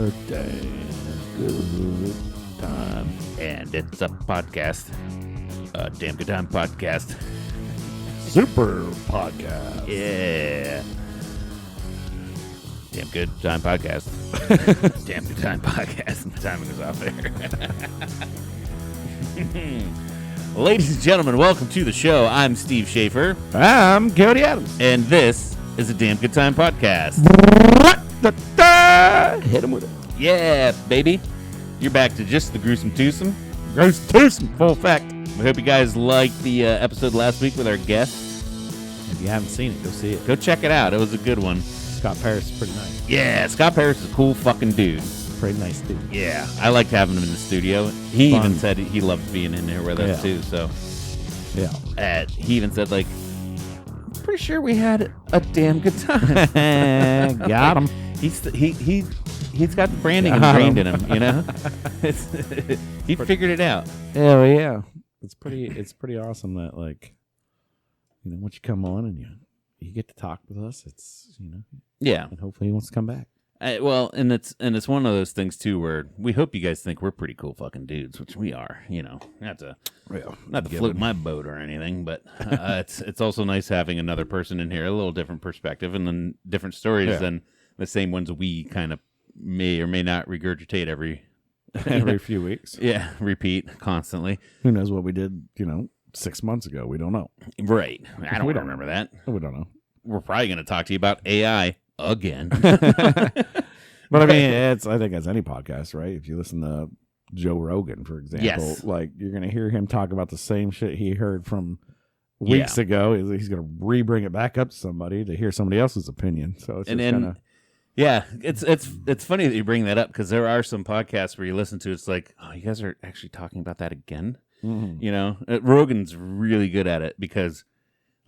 a damn good time. And it's a podcast. A damn good time podcast. Super podcast. Yeah. Damn good time podcast. Damn good time podcast. The timing is off there. Ladies and gentlemen, welcome to the show. I'm Steve Schaefer. I'm Cody Adams. And this is a damn good time podcast. Hit him with it. Yeah, baby. You're back to just the gruesome twosome. Gross twosome, full fact. We hope you guys liked the episode last week with our guests. If you haven't seen it, go see it. Go check it out. It was a good one. Scott Paris is pretty nice. Yeah, Scott Paris is a cool fucking dude. Pretty nice dude. Yeah, I liked having him in the studio. He Fun. even said he loved being in there with us too. So, Yeah. he even said like, pretty sure we had a damn good time. Got him. He's got the branding ingrained in him. You know, he figured it out. Hell yeah. It's pretty awesome that, like, you know, once you come on and you get to talk with us, it's, you know, Yeah. and hopefully he wants to come back. Well, and it's one of those things too where we hope you guys think we're pretty cool fucking dudes, which we are. You know, not to float my boat or anything, but it's also nice having another person in here, a little different perspective, and then different stories than the same ones we kind of may or may not regurgitate every few weeks. Yeah, repeat constantly. Who knows what we did, 6 months ago? We don't know. Right. I don't remember that. We don't know. We're probably going to talk to you about AI again. But I mean, I think that's any podcast, right? If you listen to Joe Rogan, for example, like, you're going to hear him talk about the same shit he heard from weeks ago. He's going to re-bring it back up to somebody to hear somebody else's opinion. So it's it's funny that you bring that up, because there are some podcasts where you listen to, it's like, oh, you guys are actually talking about that again? Mm-hmm. You know, Rogan's really good at it, because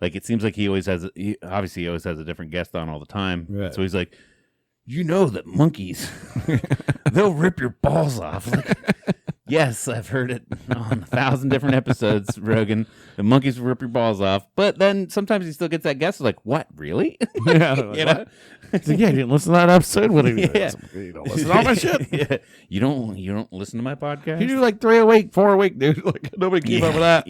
like it seems like he always has a different guest on all the time. Right. So he's like, you know that monkeys, they'll rip your balls off. Like, yes, I've heard it on 1,000 different episodes, Rogan. The monkeys will rip your balls off. But then sometimes he still gets that guest like, what, really? Yeah, like, you know? Like, yeah, you didn't listen to that episode? What do you You don't listen to all my shit? Yeah. You don't listen to my podcast? You do like 3 a week, 4 a week, dude. Like, nobody keep up with that.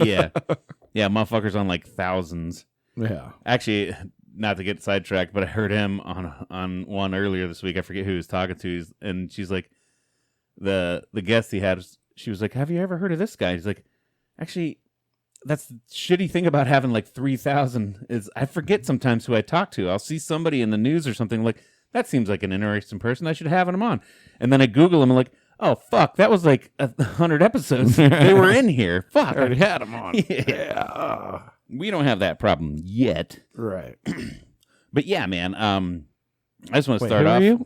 Yeah, motherfuckers on like thousands. Yeah. Actually, not to get sidetracked, but I heard him on one earlier this week. I forget who he was talking to, and she's like, the guest he had, she was like, have you ever heard of this guy? He's like, actually, that's the shitty thing about having like 3,000 is I forget sometimes who I talk to. I'll see somebody in the news or something like, that seems like an interesting person. I should have him on. And then I Google him and like, oh, fuck, that was like 100 episodes. They were in here. Fuck. I already had him on. Yeah. We don't have that problem yet. Right. But yeah, man, I just want to start who off. Are you?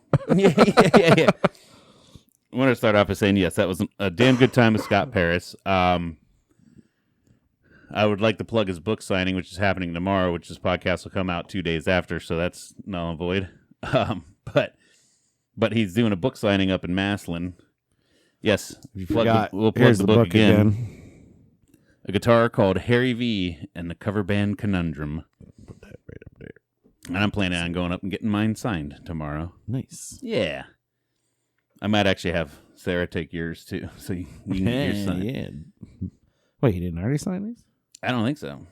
Yeah. I want to start off by saying, yes, that was a damn good time with Scott Paris. I would like to plug his book signing, which is happening tomorrow, which this podcast will come out 2 days after, so that's null and void. But he's doing a book signing up in Maslin. Yes, we'll plug here's the book again. A guitar called Harry V and the cover band Conundrum. Put that right up there. And I'm planning on going up and getting mine signed tomorrow. Nice. Yeah. I might actually have Sarah take yours too, so you can get yours signed. Yeah. Wait, he didn't already sign these? I don't think so.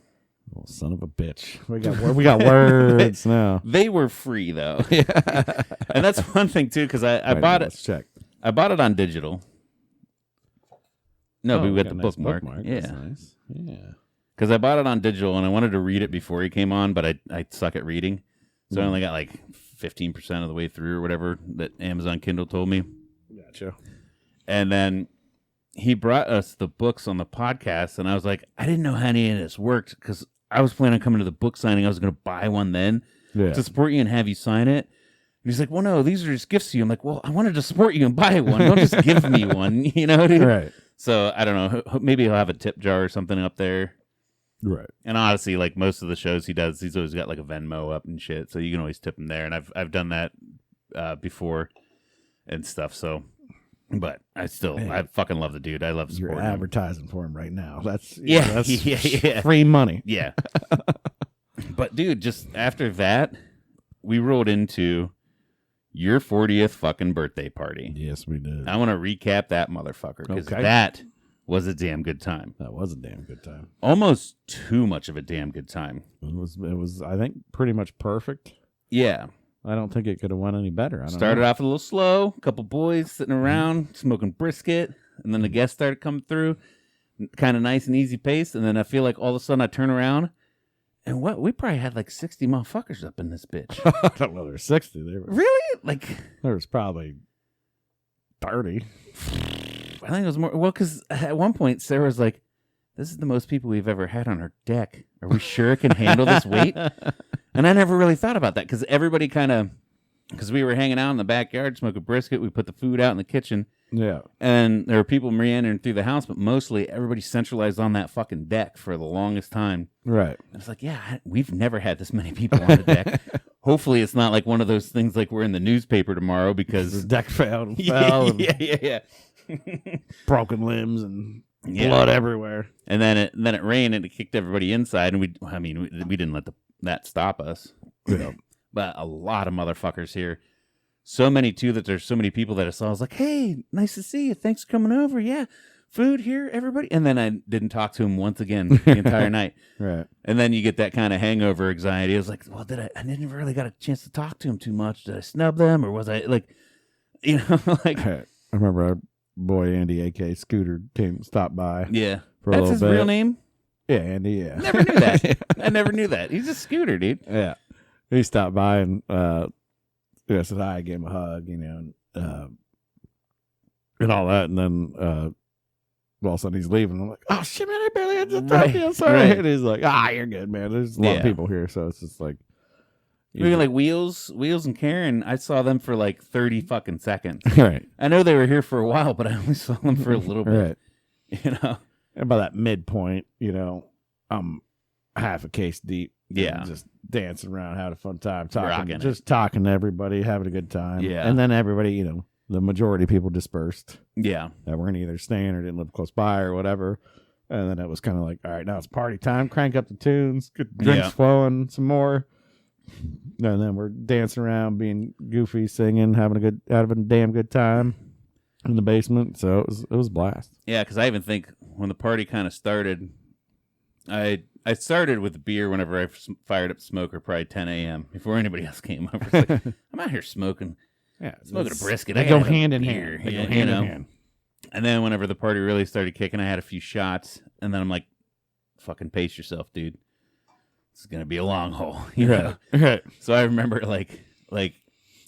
Oh, son of a bitch. We got words now. They were free though. Yeah. And that's one thing too, because I bought it. Let's check. I bought it on digital. No, but we got the nice bookmark. Yeah. That's nice. Yeah. Because I bought it on digital and I wanted to read it before he came on, but I suck at reading. So I only got like 15% of the way through or whatever that Amazon Kindle told me. Gotcha. And then he brought us the books on the podcast, and I was like, I didn't know how any of this worked, because I was planning on coming to the book signing. I was going to buy one then to support you and have you sign it. And he's like, well, no, these are just gifts to you. I'm like, well, I wanted to support you and buy one. Don't just give me one, you know, dude? Right. So I don't know. Maybe he'll have a tip jar or something up there. Right. And honestly, like most of the shows he does, he's always got like a Venmo up and shit. So you can always tip him there. And I've done that before and stuff. So, but I fucking love the dude. I love supporting You're him. advertising for him right now. That's Yeah. free money. Yeah. But dude, just after that, we rolled into your 40th fucking birthday party. Yes, we did. I want to recap that motherfucker because that was a damn good time. That was a damn good time. Almost too much of a damn good time. It was. I think pretty much perfect. Yeah. I don't think it could have went any better. Started off a little slow, a couple boys sitting around smoking brisket, and then the guests started coming through, kind of nice and easy pace. And then I feel like all of a sudden I turn around, and we probably had like 60 motherfuckers up in this bitch. I don't know, there's 60. Really? Like there was probably 30. I think it was more. Well, because at one point Sarah was like, "This is the most people we've ever had on our deck. Are we sure it can handle this weight?" And I never really thought about that because everybody because we were hanging out in the backyard smoking brisket. We put the food out in the kitchen. Yeah. And there were people meandering through the house, but mostly everybody centralized on that fucking deck for the longest time. Right. I was like, yeah, we've never had this many people on the deck. Hopefully it's not like one of those things like we're in the newspaper tomorrow because the deck failed and yeah. Broken limbs and blood everywhere. And then it rained and it kicked everybody inside, and we didn't let that stop us. Yeah. But a lot of motherfuckers here. So many, too, that there's so many people that I saw. I was like, hey, nice to see you. Thanks for coming over. Yeah, food here, everybody. And then I didn't talk to him once again the entire night. Right. And then you get that kind of hangover anxiety. I was like, well, I didn't really got a chance to talk to him too much. Did I snub them? Or was I, like, like. I remember our boy Andy, a.k.a. Scooter, stopped by. Yeah. For a little bit. That's his real name? Yeah, Andy, yeah. Never knew that. I never knew that. He's a Scooter, dude. Yeah. He stopped by and said hi, gave him a hug, and all that, and then all of a sudden he's leaving. I'm like, oh shit, man, I barely had to talk to you. I'm sorry. Right. And he's like, you're good, man. There's a lot of people here, so it's just like even like Wheels and Karen. I saw them for like 30 fucking seconds. Right. I know they were here for a while, but I only saw them for a little bit. Right. And by that midpoint, I'm half a case deep. Yeah. Just dancing around, having a fun time, talking to everybody, having a good time. Yeah. And then everybody, the majority of people dispersed. Yeah. That weren't either staying or didn't live close by or whatever. And then it was kind of like, all right, now it's party time. Crank up the tunes, get drinks flowing, some more. And then we're dancing around, being goofy, singing, having a damn good time in the basement. So it was a blast. Yeah, because I even think when the party kind of started, I started with beer whenever I fired up smoker, probably 10 a.m. before anybody else came over. It's like, I'm out here smoking. Yeah, smoking a brisket. They go hand in hand. They go hand in hand. And then whenever the party really started kicking, I had a few shots, and then I'm like, fucking pace yourself, dude. This is gonna be a long haul. You know? Right. So I remember like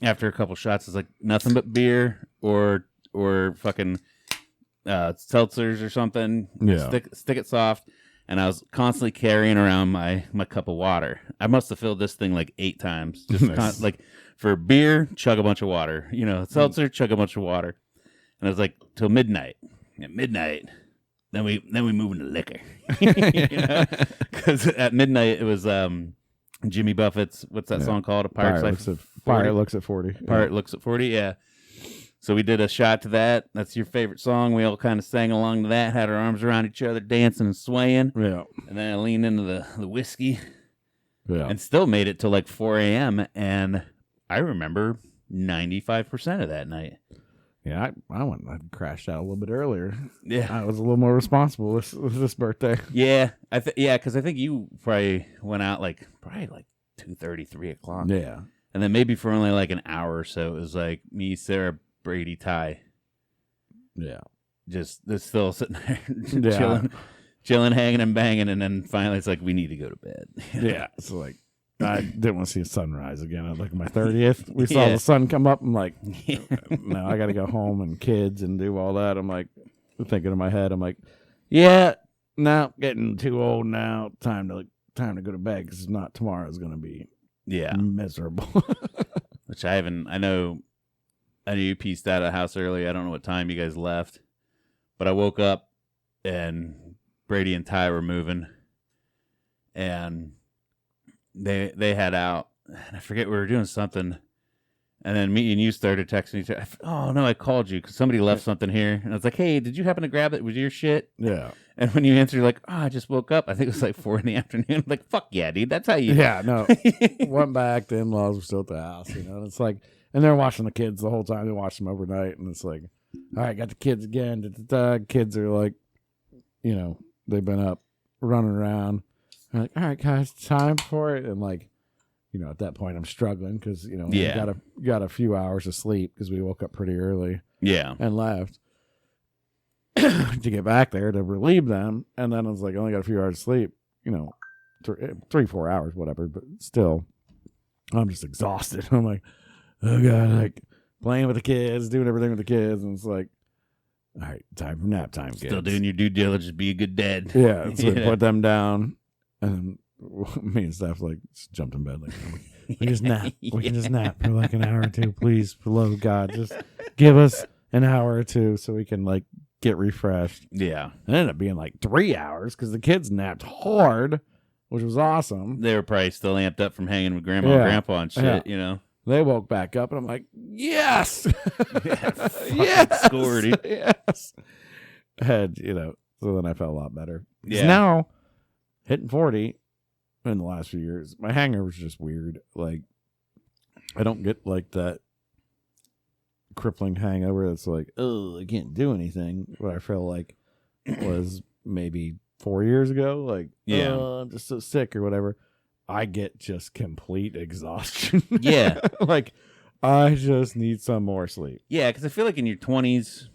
after a couple shots, it's like nothing but beer or fucking seltzers or something. Yeah. Stick it soft. And I was constantly carrying around my cup of water. I must have filled this thing like 8 times. Just Nice. like for beer, chug a bunch of water. Seltzer, chug a bunch of water. And it was like till midnight. At midnight, then we move into liquor. Because at midnight it was Jimmy Buffett's. What's that song called? A Pirate's Life. Pirate Looks at 40. Pirate Looks at 40. Yeah. So we did a shot to that. That's your favorite song. We all kind of sang along to that, had our arms around each other, dancing and swaying. Yeah. And then I leaned into the whiskey. Yeah. And still made it till like 4 a.m. And I remember 95% of that night. Yeah, I crashed out a little bit earlier. Yeah. I was a little more responsible with this birthday. Yeah. Because I think you probably went out like 2:30, 3 o'clock. Yeah. And then maybe for only like an hour or so, it was like me, Sarah, Brady, Ty. Yeah. Just still sitting there chilling, hanging and banging. And then finally it's like, we need to go to bed. Yeah. So like, I didn't want to see a sunrise again. Like my 30th, we saw the sun come up. I'm like, no, I got to go home and kids and do all that. I'm like, thinking in my head, I'm like, yeah, no, getting too old now. Time to go to bed because not tomorrow's going to be miserable. Which I know you pieced out of the house early. I don't know what time you guys left, but I woke up and Brady and Ty were moving, and they had out. And I forget, we were doing something, and then me and you started texting each other. Oh no, I called you because somebody left something here, and I was like, "Hey, did you happen to grab it? Was your shit?" Yeah. And when you answered, you're like, "Oh, I just woke up." I think it was like 4 p.m. I'm like, "Fuck yeah, dude, that's how you." Yeah, no. Went back. The in-laws were still at the house. And it's like, And they're watching the kids the whole time. They watch them overnight, and it's like, all right, got the kids again. Kids are like, they've been up running around. I'm like, all right, guys, time for it. And like, at that point, I'm struggling because got a few hours of sleep because we woke up pretty early. Yeah, and left to get back there to relieve them. And then I was like, I only got a few hours of sleep. 3-4 hours, whatever. But still, I'm just exhausted. I'm like, oh god, like playing with the kids, doing everything with the kids, and it's like, all right, time for nap time. Still doing your due diligence, be a good dad. Yeah, so we put them down, and me and Steph like just jumped in bed like, we can just nap. We can just nap for like an hour or two, please, for the love of God, just give us an hour or two so we can like get refreshed. Yeah, it ended up being like 3 hours because the kids napped hard, which was awesome. They were probably still amped up from hanging with grandma and grandpa and shit. They woke back up, and I'm like, yes, yes, scored. Yes. And so then I felt a lot better. Yeah. Now hitting 40 in the last few years, my hangover was just weird. Like, I don't get like that crippling hangover that's like, oh, I can't do anything. What I feel like was maybe 4 years ago. Like, I'm just so sick or whatever. I get just complete exhaustion. Yeah. Like, I just need some more sleep. Yeah, because I feel like in your 20s,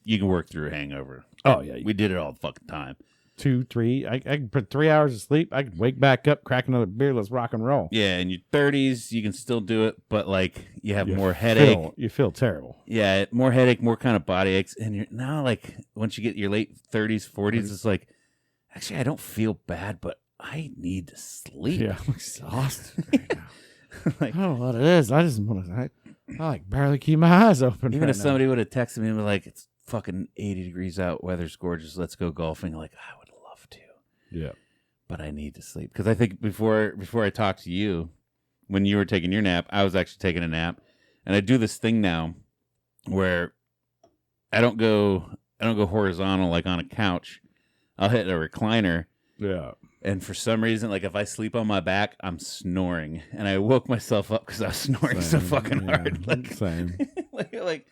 you can work through a hangover. Oh, yeah. We did it all the fucking time. 2, 3. I can put 3 hours of sleep. I can wake back up, crack another beer. Let's rock and roll. Yeah, in your 30s, you can still do it, but like you have more headache. You feel terrible. Yeah, more headache, more kind of body aches. And you're now like, once you get your late 30s, 40s, it's like, actually, I don't feel bad, but I need to sleep. Yeah, I'm exhausted right now. Like, I don't know what it is. I just want to. I like barely keep my eyes open. Even right if now. somebody would have texted me and be like, "It's fucking 80 degrees out, weather's gorgeous, let's go golfing," like I would love to. Yeah, but I need to sleep because I think before I talked to you, when you were taking your nap, I was actually taking a nap, and I do this thing now where I don't go horizontal like on a couch. I'll hit a recliner. Yeah. And for some reason, like if I sleep on my back, I'm snoring, and I woke myself up because I was snoring so fucking hard. Like, same. like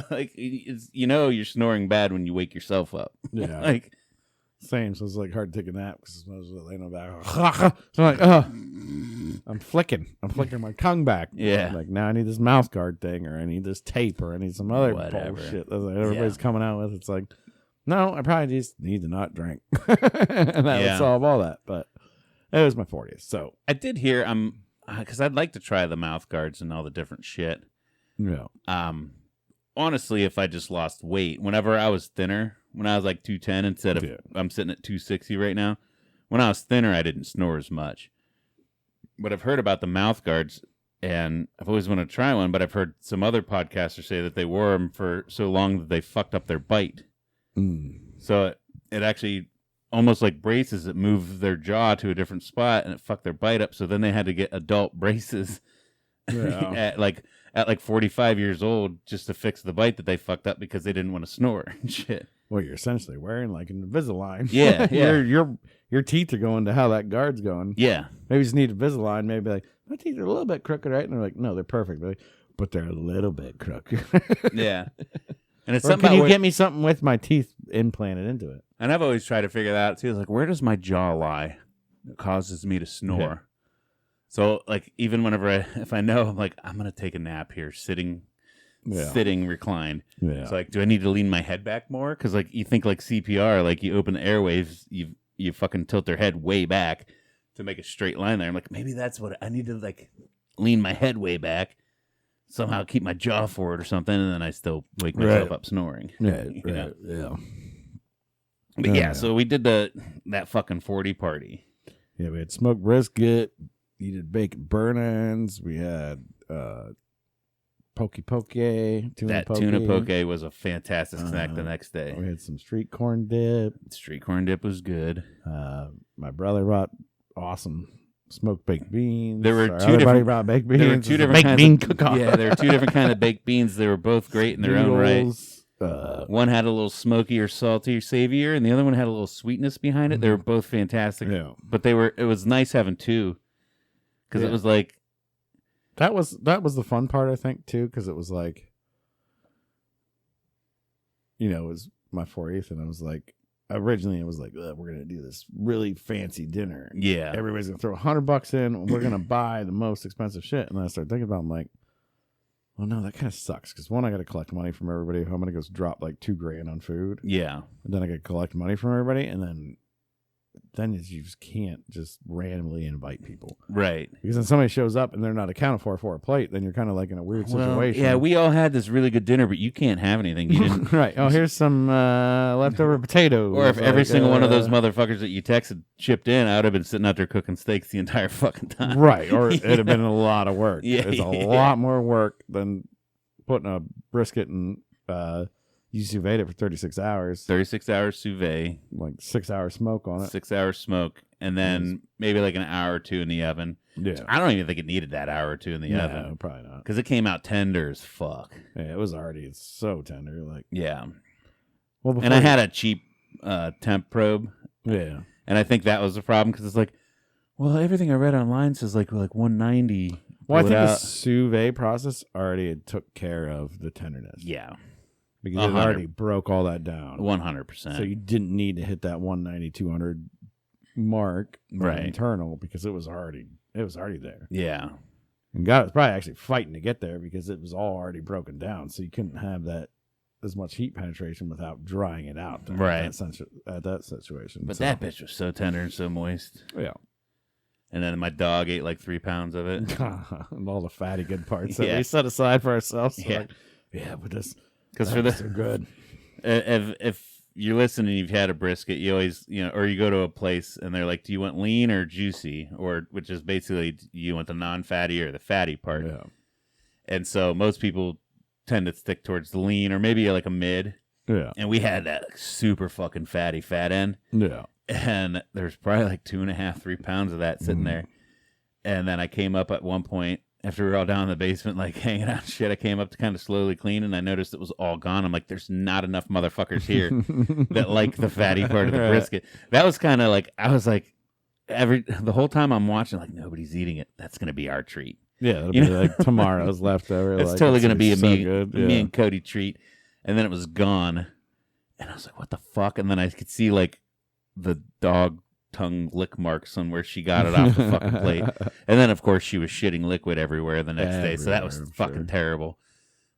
it's, you're snoring bad when you wake yourself up. Yeah, like same. So it's like hard to take a nap because I was laying on my back. So I'm like, oh, I'm flicking my tongue back. Yeah, like now I need this mouth guard thing, or I need this tape, or I need some other bullshit that everybody's coming out with. It's like, no, I probably just need to not drink. And that would solve all that. But it was my 40th. So I did hear, because I'd like to try the mouth guards and all the different shit. Yeah. Honestly, if I just lost weight, whenever I was thinner, when I was like 210 instead of, I'm sitting at 260 right now. When I was thinner, I didn't snore as much. But I've heard about the mouth guards, and I've always wanted to try one, but I've heard some other podcasters say that they wore them for so long that they fucked up their bite. So it actually almost like braces that move their jaw to a different spot, and it fucked their bite up. So then they had to get adult braces at like 45 years old just to fix the bite that they fucked up because they didn't want to snore and shit. Well, you're essentially wearing like an Invisalign. Yeah, yeah. Your teeth are going to how that guard's going. Yeah. Maybe you just need Invisalign. Maybe like, my teeth are a little bit crooked, right? And they're like, no, they're perfect. But they're a little bit crooked. Yeah. And it's something. Can you get me something with my teeth implanted into it? And I've always tried to figure that out too. It's like, where does my jaw lie that causes me to snore? Yeah. So like, even whenever if I know I'm like, I'm gonna take a nap here, sitting reclined. Yeah. So like, do I need to lean my head back more? Because like, you think like CPR, like you open the airwaves, you fucking tilt their head way back to make a straight line there. I'm like, maybe that's what I need to like lean my head way back. Somehow keep my jaw forward or something, and then I still wake myself up snoring. Yeah. But so we did that fucking 40 party. Yeah, we had smoked brisket, we did bacon burn-ins, we had poke. Tuna poke was a fantastic snack the next day. We had some street corn dip. Street corn dip was good. My brother brought awesome smoked baked beans. There were two different brought baked beans. There were two different baked bean cook-off. Yeah, there were two different kind of baked beans. They were both great in their own right. One had a little smoky or salty or savory, and the other one had a little sweetness behind it. They were both fantastic. Yeah. But it was nice having two because it was like That was the fun part, I think, too, because it was like, it was my 40th, and I was like, originally it was like, we're gonna do this really fancy dinner. Yeah, everybody's gonna throw $100 in, and we're gonna buy the most expensive shit. And then I started thinking about it, I'm like, well, no, that kind of sucks, because one, I got to collect money from everybody. I'm gonna go drop like $2,000 on food. Yeah, and then I got to collect money from everybody, and then you just can't just randomly invite people. Right. Because then somebody shows up and they're not accounted for a plate, then you're kind of like in a weird situation. Yeah, we all had this really good dinner, but you can't have anything. You didn't. Right. Oh, here's some leftover potatoes. Or if every single one of those motherfuckers that you texted chipped in, I would have been sitting out there cooking steaks the entire fucking time. Right. Or it'd have been a lot of work. Yeah, it's a lot more work than putting a brisket and you sous vide it for 36 hours. 36 hours sous vide. Like 6 hours smoke on it. 6 hours smoke. And then maybe like an hour or two in the oven. Yeah. I don't even think it needed that hour or two in the oven. No, probably not. Because it came out tender as fuck. Yeah, it's so tender. Like, yeah. Well, and I had a cheap temp probe. Yeah. And I think that was the problem, because it's like, well, everything I read online says like 190. Well, I think the sous vide process already took care of the tenderness. Yeah. Because it already broke all that down. 100%. So you didn't need to hit that 190, 200 mark internal, because it was already there. Yeah. And God was probably actually fighting to get there, because it was all already broken down. So you couldn't have that as much heat penetration without drying it out. Right. At that situation. But that bitch was so tender and so moist. Yeah. And then my dog ate like 3 pounds of it. And all the fatty good parts that we set aside for ourselves. So but this... Because for the so good, if you're listening, you've had a brisket, you always, or you go to a place and they're like, do you want lean or juicy, or which is basically, you want the non-fatty or the fatty part. Yeah. And so most people tend to stick towards the lean, or maybe like a mid. Yeah. And we had that super fucking fatty fat end. Yeah. And there's probably like 2.5, 3 pounds of that sitting there. And then I came up at one point, after we were all down in the basement, like hanging out and shit, I came up to kind of slowly clean, and I noticed it was all gone. I'm like, there's not enough motherfuckers here that like the fatty part of the brisket. That was kind of like, I was like, the whole time I'm watching, like, nobody's eating it. That's going to be our treat. Yeah, it'll be like tomorrow's leftover. It's like, totally going to be a so me and Cody treat. And then it was gone. And I was like, what the fuck? And then I could see like the dog tongue lick marks on where she got it off the fucking plate. And then of course she was shitting liquid everywhere the next day, so that was fucking terrible.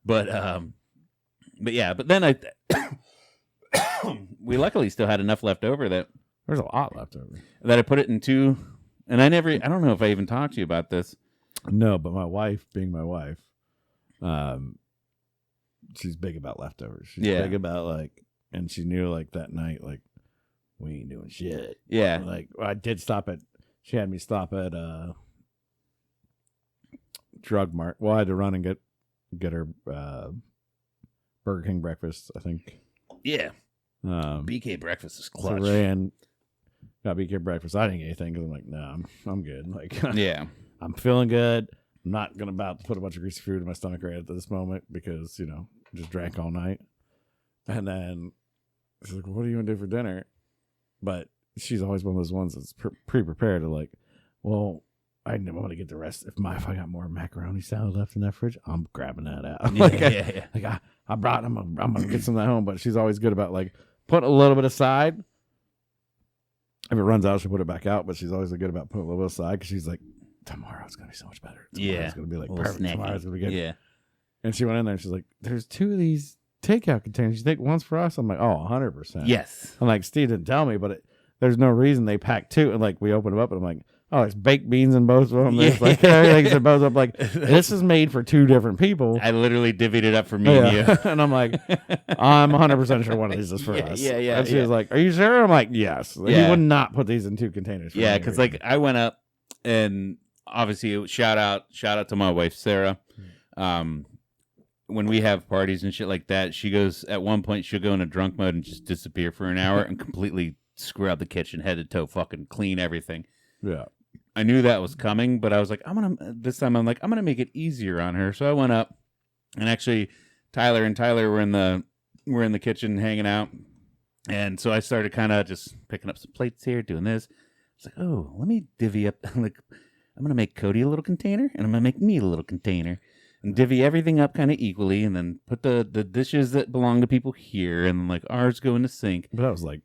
But then we luckily still had enough left over that there's a lot left over that I put it in 2, and I don't know if I even talked to you about this. No, but my wife, being my wife, she's big about leftovers. She's big about like, and she knew like that night, like, we ain't doing shit. Yeah. Like, I did she had me stop at Drug Mart. Well, I had to run and get her Burger King breakfast, I think. Yeah. BK breakfast is clutch. So got BK breakfast. I didn't get anything because I'm like, no, I'm good. Like, yeah. I'm feeling good. I'm not about to put a bunch of greasy food in my stomach right at this moment because, just drank all night. And then she's like, what are you going to do for dinner? But she's always one of those ones that's pre-prepared to like, well, I want to get the rest. If I got more macaroni salad left in that fridge, I'm grabbing that out. Yeah. I brought them. I'm going to get some at home. But she's always good about like putting a little bit aside. If it runs out, she'll put it back out. But she's always good about putting a little bit aside because she's like, tomorrow's going to be so much better. Tomorrow's going to be like perfect. Snacky. Tomorrow's going to be good. Yeah. And she went in there and she's like, there's 2 of these takeout containers. You think one's for us? I'm like, oh, 100%. Yes. I'm like, Steve didn't tell me, but there's no reason they packed 2. And like, we open them up and I'm like, oh, there's baked beans in both of them. There's like everything's in both of them. Like, this is made for 2 different people. I literally divvied it up for me and you. And I'm like, I'm 100% sure one of these is for us. Yeah. And she was like, are you sure? I'm like, yes. Like, he would not put these in 2 containers. Yeah, because like I went up and obviously shout out to my wife, Sarah. When we have parties and shit like that, she goes, at one point, she'll go in a drunk mode and just disappear for an hour and completely scrub the kitchen head to toe, fucking clean everything. Yeah. I knew that was coming, but I was like, this time I'm going to make it easier on her. So I went up, and actually Tyler were in the kitchen hanging out. And so I started kind of just picking up some plates here, doing this. It's like, oh, let me divvy up. Like, I'm gonna make Cody a little container, and I'm gonna make me a little container, and divvy everything up kind of equally, and then put the dishes that belong to people here, and like ours go in the sink. But that was like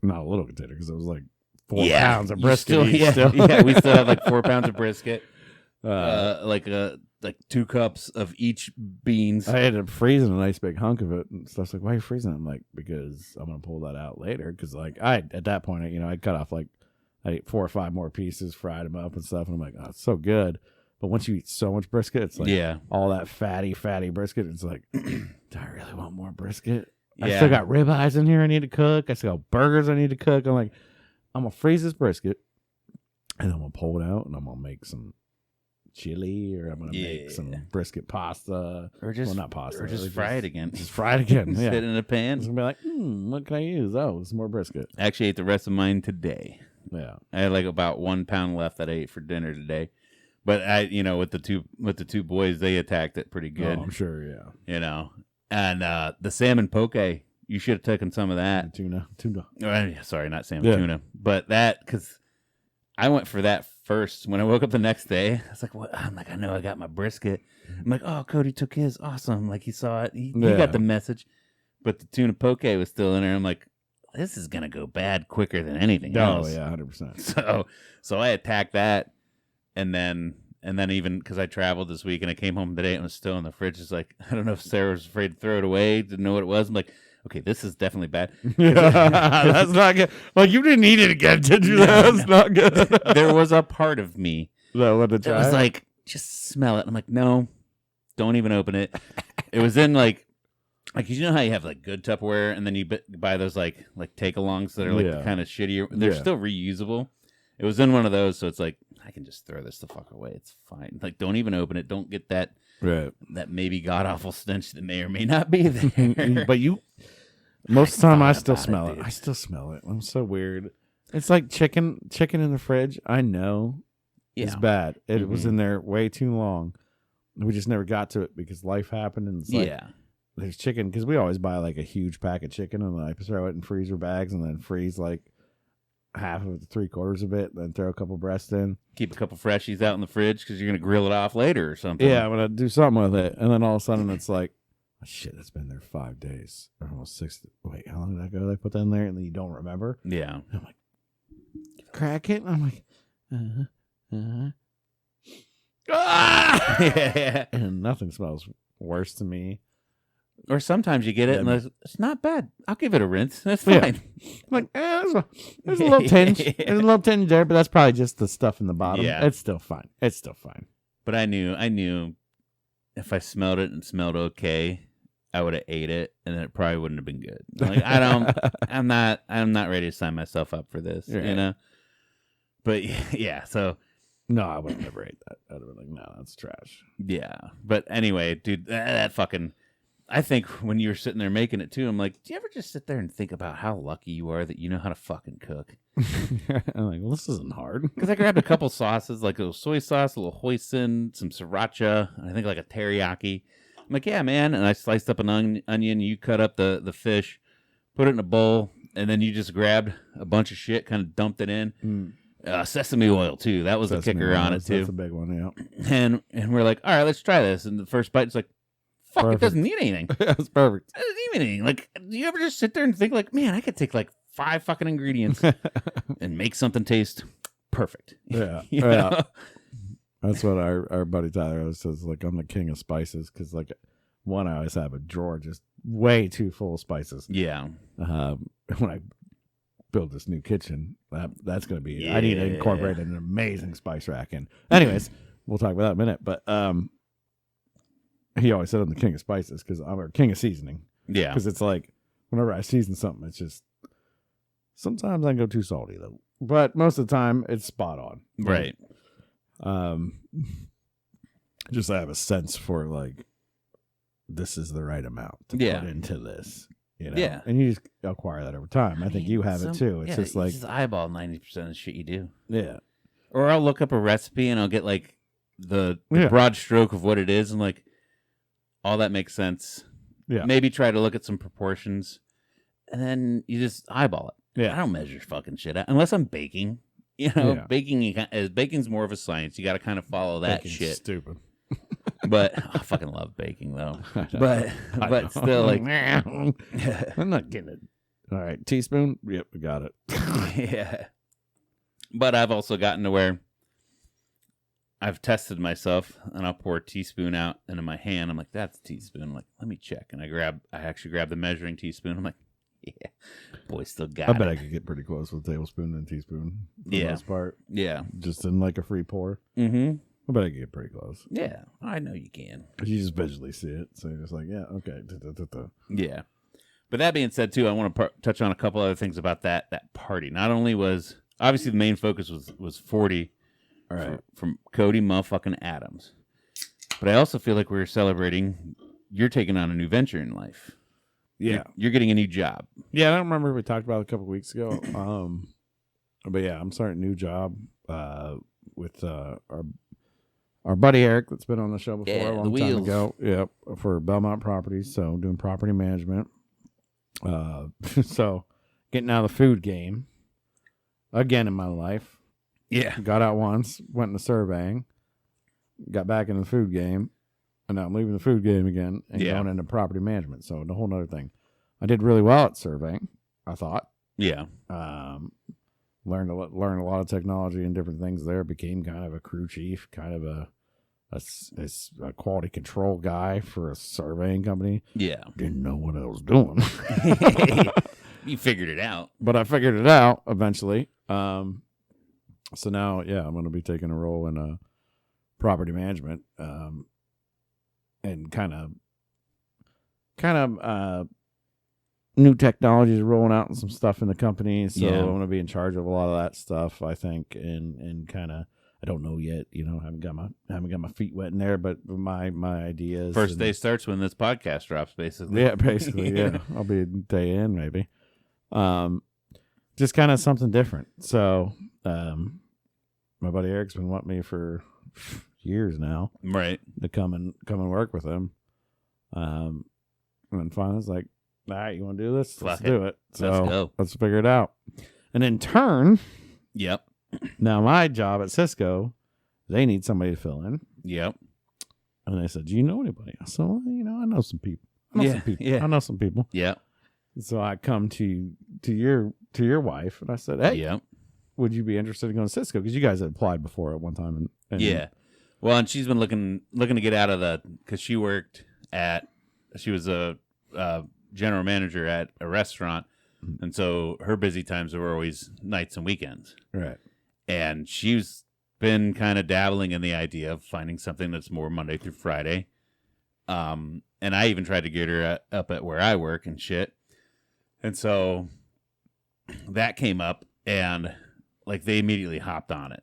not a little container because it was like 4 pounds of brisket. Yeah, we still have like 4 pounds of brisket, like 2 cups of each beans. I ended up freezing a nice big hunk of it, and stuff's like, why are you freezing it? I'm like, because I'm gonna pull that out later. Because like at that point, I cut off like I ate 4 or 5 more pieces, fried them up and stuff, and I'm like, oh, it's so good. But once you eat so much brisket, it's like all that fatty brisket. It's like, do I really want more brisket? Yeah. I still got ribeyes in here I need to cook. I still got burgers I need to cook. I'm like, I'm gonna freeze this brisket, and I'm gonna pull it out, and I'm gonna make some chili, or I'm gonna make some brisket pasta, or just not pasta, or just fry it again. Just fry it again. Sit in a pan. It's gonna be like, what can I use? Oh, some more brisket. I actually ate the rest of mine today. Yeah, I had like about 1 pound left that I ate for dinner today. But I, with the two boys, they attacked it pretty good. Oh, I'm sure, yeah. And the salmon poke, you should have taken some of that. Tuna. Sorry, not salmon, tuna. But that, because I went for that first. When I woke up the next day, I was like, "What?" I'm like, I know I got my brisket. I'm like, oh, Cody took his. Awesome. Like he saw it. He got the message. But the tuna poke was still in there. I'm like, this is gonna go bad quicker than anything else. Oh yeah, 100%. So I attacked that. And then even because I traveled this week and I came home today and it was still in the fridge. It's like, I don't know if Sarah was afraid to throw it away, didn't know what it was. I'm like, okay, this is definitely bad. That's not good. Like, you didn't eat it again, did you? That's not good. There was a part of me that was like, just smell it. I'm like, no, don't even open it. It was in like you know how you have like good Tupperware and then you buy those like take-alongs that are like kind of shitty. They're still reusable. It was in one of those, so it's like, I can just throw this the fuck away. It's fine. Like, don't even open it. Don't get that that maybe god-awful stench that may or may not be there. But most of the time, I still smell it. I still smell it. I'm so weird. It's like chicken in the fridge. I know it's bad. It was in there way too long. We just never got to it because life happened. And it's like, there's chicken, because we always buy like a huge pack of chicken and then I throw it in freezer bags and then freeze like half of it, 3/4 of it, then throw a couple breasts in. Keep a couple freshies out in the fridge because you're going to grill it off later or something. Yeah, I'm going to do something with it. And then all of a sudden it's like, oh, shit, it's been there 5 days. Or almost 6. Wait, how long did that go? They put that in there and then you don't remember? Yeah. And I'm like, crack it? And I'm like, ah! And nothing smells worse to me. Or sometimes you get it and it's not bad. I'll give it a rinse. That's fine. Yeah. Like, there's a little tinge. There's a little tinge there, but that's probably just the stuff in the bottom. Yeah. It's still fine. But I knew if I smelled it and smelled okay, I would have ate it and it probably wouldn't have been good. Like, I'm not ready to sign myself up for this, But yeah, so. No, I would have never ate that. I'd have been like, no, that's trash. Yeah. But anyway, dude, that fucking. I think when you were sitting there making it too, I'm like, do you ever just sit there and think about how lucky you are that you know how to fucking cook? I'm like, well, this isn't hard. Because I grabbed a couple sauces, like a little soy sauce, a little hoisin, some sriracha, and I think like a teriyaki. I'm like, yeah, man. And I sliced up an onion. You cut up the fish, put it in a bowl, and then you just grabbed a bunch of shit, kind of dumped it in. Sesame oil too. That was a kicker on it too. That's a big one, yeah. And we're like, all right, let's try this. And the first bite is like, fuck, perfect. It doesn't need anything. That's perfect. It doesn't need anything. Like, do you ever just sit there and think like, man, I could take like 5 fucking ingredients and make something taste perfect. Yeah. Yeah. That's what our buddy Tyler always says. Like, I'm the king of spices because, like, one, I always have a drawer just way too full of spices. Yeah. When I build this new kitchen, that's going to be. I need to incorporate an amazing spice rack in. Anyways, we'll talk about that in a minute. But he always said I'm the king of spices because I'm a king of seasoning. Yeah. Because it's like whenever I season something, it's just sometimes I go too salty though, but most of the time it's spot on. Right. Just I have a sense for like this is the right amount to put into this. You know? Yeah. And you just acquire that over time. I think you have it too. It's just like just eyeball 90% of the shit you do. Yeah. Or I'll look up a recipe and I'll get like the broad stroke of what it is and like all that makes sense. Yeah. Maybe try to look at some proportions and then you just eyeball it. Yeah. I don't measure fucking shit out unless I'm baking. You know, baking's more of a science. You got to kind of follow that Baking's shit. Stupid. But I fucking love baking though. But still, like, I'm not getting it. All right, teaspoon. Yep, we got it. yeah. But I've also gotten to where I've tested myself, and I'll pour a teaspoon out into my hand. I'm like, that's a teaspoon. I'm like, let me check, and I actually grab the measuring teaspoon. I'm like, yeah, boy, still got it. I bet I could get pretty close with a tablespoon and teaspoon for the most part. Yeah. Just in like a free pour. Mm-hmm. I bet I could get pretty close. Yeah, I know you can. You just visually see it, so you're just like, yeah, okay. Yeah. But that being said, too, I want to touch on a couple other things about that party. Not only was, obviously the main focus was 40 from Cody motherfucking Adams. But I also feel like we were celebrating, you're taking on a new venture in life. Yeah. You're getting a new job. Yeah, I don't remember if we talked about it a couple weeks ago. But yeah, I'm starting a new job with our buddy Eric that's been on the show before a long time ago. Yep, for Belmont Properties. So doing property management. So getting out of the food game again in my life. Yeah. Got out once, went into surveying, got back in the food game, and now I'm leaving the food game again and going into property management. So a whole nother thing. I did really well at surveying, I thought. Yeah. Learned a lot of technology and different things there. Became kind of a crew chief, kind of a quality control guy for a surveying company. Yeah. Didn't know what I was doing. You figured it out. But I figured it out eventually. So now, yeah, I'm going to be taking a role in property management and kind of new technologies rolling out and some stuff in the company. So I'm going to be in charge of a lot of that stuff, I think, and kind of, I don't know yet, haven't got my feet wet in there, but my ideas. First day starts when this podcast drops, basically. Yeah, basically, yeah. I'll be a day in, maybe. Just kind of something different. So, my buddy Eric's been wanting me for years now. Right. To come and work with him. And then finally it's like, all right, you want to do this? Let's do it. So let's go. Let's figure it out. And in turn, yep. Now my job at Cisco, they need somebody to fill in. Yep. And they said, do you know anybody? I said, well, I know some people. I know some people. Yeah. So I come to your wife and I said, hey, would you be interested in going to Cisco? Because you guys had applied before at one time. And yeah. Well, and she's been looking to get out of because she was a general manager at a restaurant. And so her busy times were always nights and weekends. Right. And she's been kind of dabbling in the idea of finding something that's more Monday through Friday. And I even tried to get her up at where I work and shit. And so that came up and like they immediately hopped on it.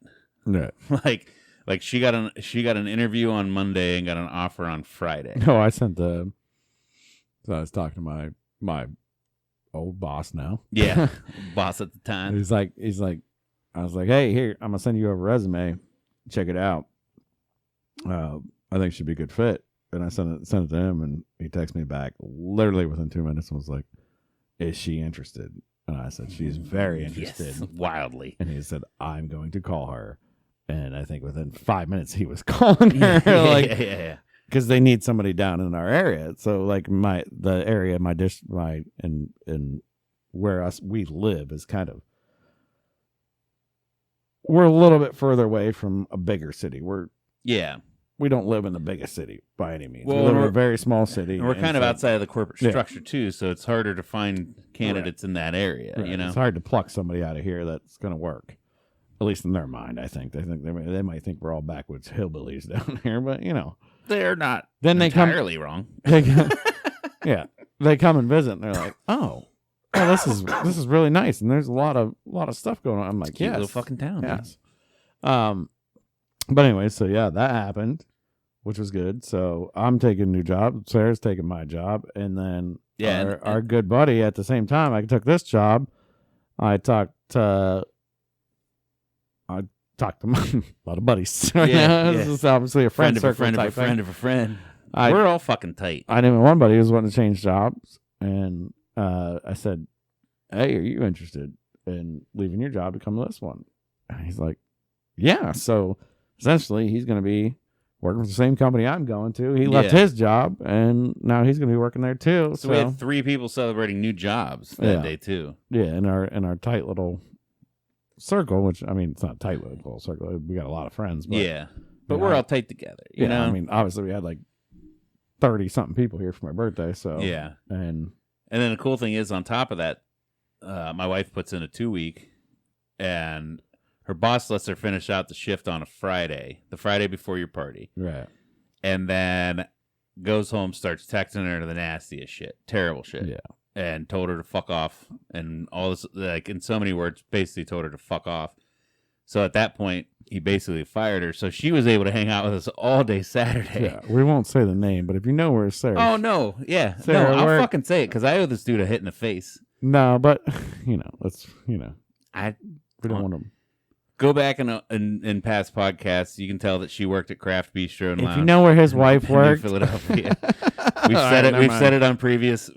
Right. Like she got an interview on Monday and got an offer on Friday. No, I sent so I was talking to my old boss now. Yeah. Boss at the time. He's like, I was like, hey, here, I'm going to send you over a resume. Check it out. I think it should be a good fit. And I sent it to him, and he texted me back literally within 2 minutes and was like, is she interested? And I said, she's very interested. Yes, wildly. And he said, I'm going to call her. And I think within 5 minutes, he was calling her. Yeah. Because they need somebody down in our area. So, like, where we live is kind of, we're a little bit further away from a bigger city. We don't live in the biggest city by any means. Well, we live in a very small city. And we're kind of outside of the corporate structure, too, so it's harder to find candidates in that area, It's hard to pluck somebody out of here that's going to work. At least in their mind, I think. They might think we're all backwoods hillbillies down here, but, they're not then entirely wrong. They come and visit, and they're like, oh, this is really nice, and there's a lot of stuff going on. I'm like, yes, little fucking town. Yes. But anyway, so yeah, that happened, which was good. So I'm taking a new job. Sarah's taking my job, and then our good buddy at the same time, I took this job. I talked to a lot of buddies. This is obviously a friend of a friend of a friend. We're all fucking tight. I knew one buddy who was wanting to change jobs, and I said, hey, are you interested in leaving your job to come to this one? And he's like, yeah. So essentially, he's going to be working for the same company I'm going to. He left his job, and now he's going to be working there too. So we had 3 people celebrating new jobs that day too. Yeah, in our tight little circle, which I mean, it's not a tight little circle. We got a lot of friends, but but we're all tight together. You know, I mean, obviously we had like 30 something people here for my birthday. So and then the cool thing is, on top of that, my wife puts in a 2-week, and her boss lets her finish out the shift on a Friday, the Friday before your party. Right. And then goes home, starts texting her the nastiest shit, terrible shit. Yeah. And told her to fuck off. And all this, like, in so many words, basically told her to fuck off. So at that point, he basically fired her. So she was able to hang out with us all day Saturday. Yeah. We won't say the name, but if you know where it's Sarah. Oh, no. Yeah. Sarah, no, I'll fucking say it, because I owe this dude a hit in the face. No, but, let's, we don't want to. Go back in past podcasts. You can tell that she worked at Craft Bistro and Lounge. If you know where his wife worked, in Philadelphia. We've said it on previous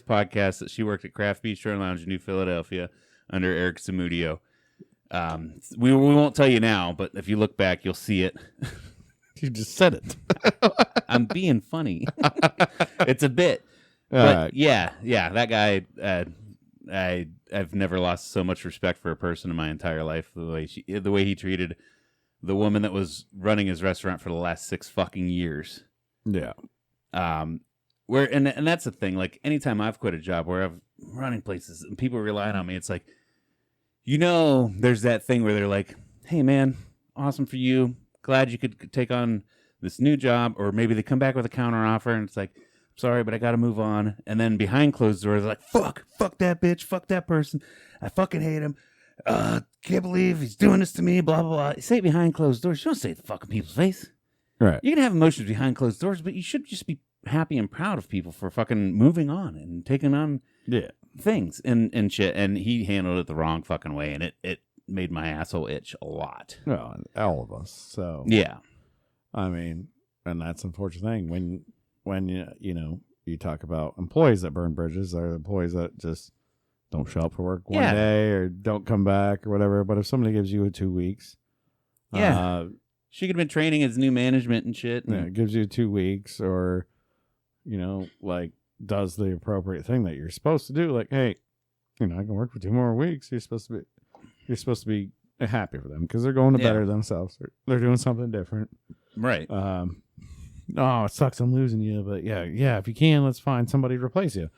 podcasts that she worked at Craft Bistro and Lounge in New Philadelphia under Eric Samudio. We won't tell you now, but if you look back, you'll see it. You just said it. I'm being funny. It's a bit. But that guy. I've never lost so much respect for a person in my entire life. The way he treated the woman that was running his restaurant for the last 6 fucking years. Yeah. And that's the thing. Like, anytime I've quit a job where I'm running places and people relying on me, it's like, there's that thing where they're like, "Hey man, awesome for you. Glad you could take on this new job," or maybe they come back with a counter offer and it's like, "Sorry, but I got to move on." And then behind closed doors, like, fuck that bitch, fuck that person. I fucking hate him. Can't believe he's doing this to me, blah, blah, blah. You say it behind closed doors. You don't say it to fucking people's face. Right. You can have emotions behind closed doors, but you should just be happy and proud of people for fucking moving on and taking on things and shit. And he handled it the wrong fucking way, and it made my asshole itch a lot. Well, all of us. So, yeah. I mean, and that's the unfortunate thing. When you talk about employees that burn bridges, or employees that just don't show up for work one day or don't come back or whatever. But if somebody gives you 2 weeks, she could have been training as new management and shit. And it gives you 2 weeks, or like does the appropriate thing that you're supposed to do. Like, hey, I can work for 2 more weeks. You're supposed to be happy for them because they're going to better themselves. They're doing something different, right? Oh, it sucks I'm losing you, but yeah, if you can, let's find somebody to replace you.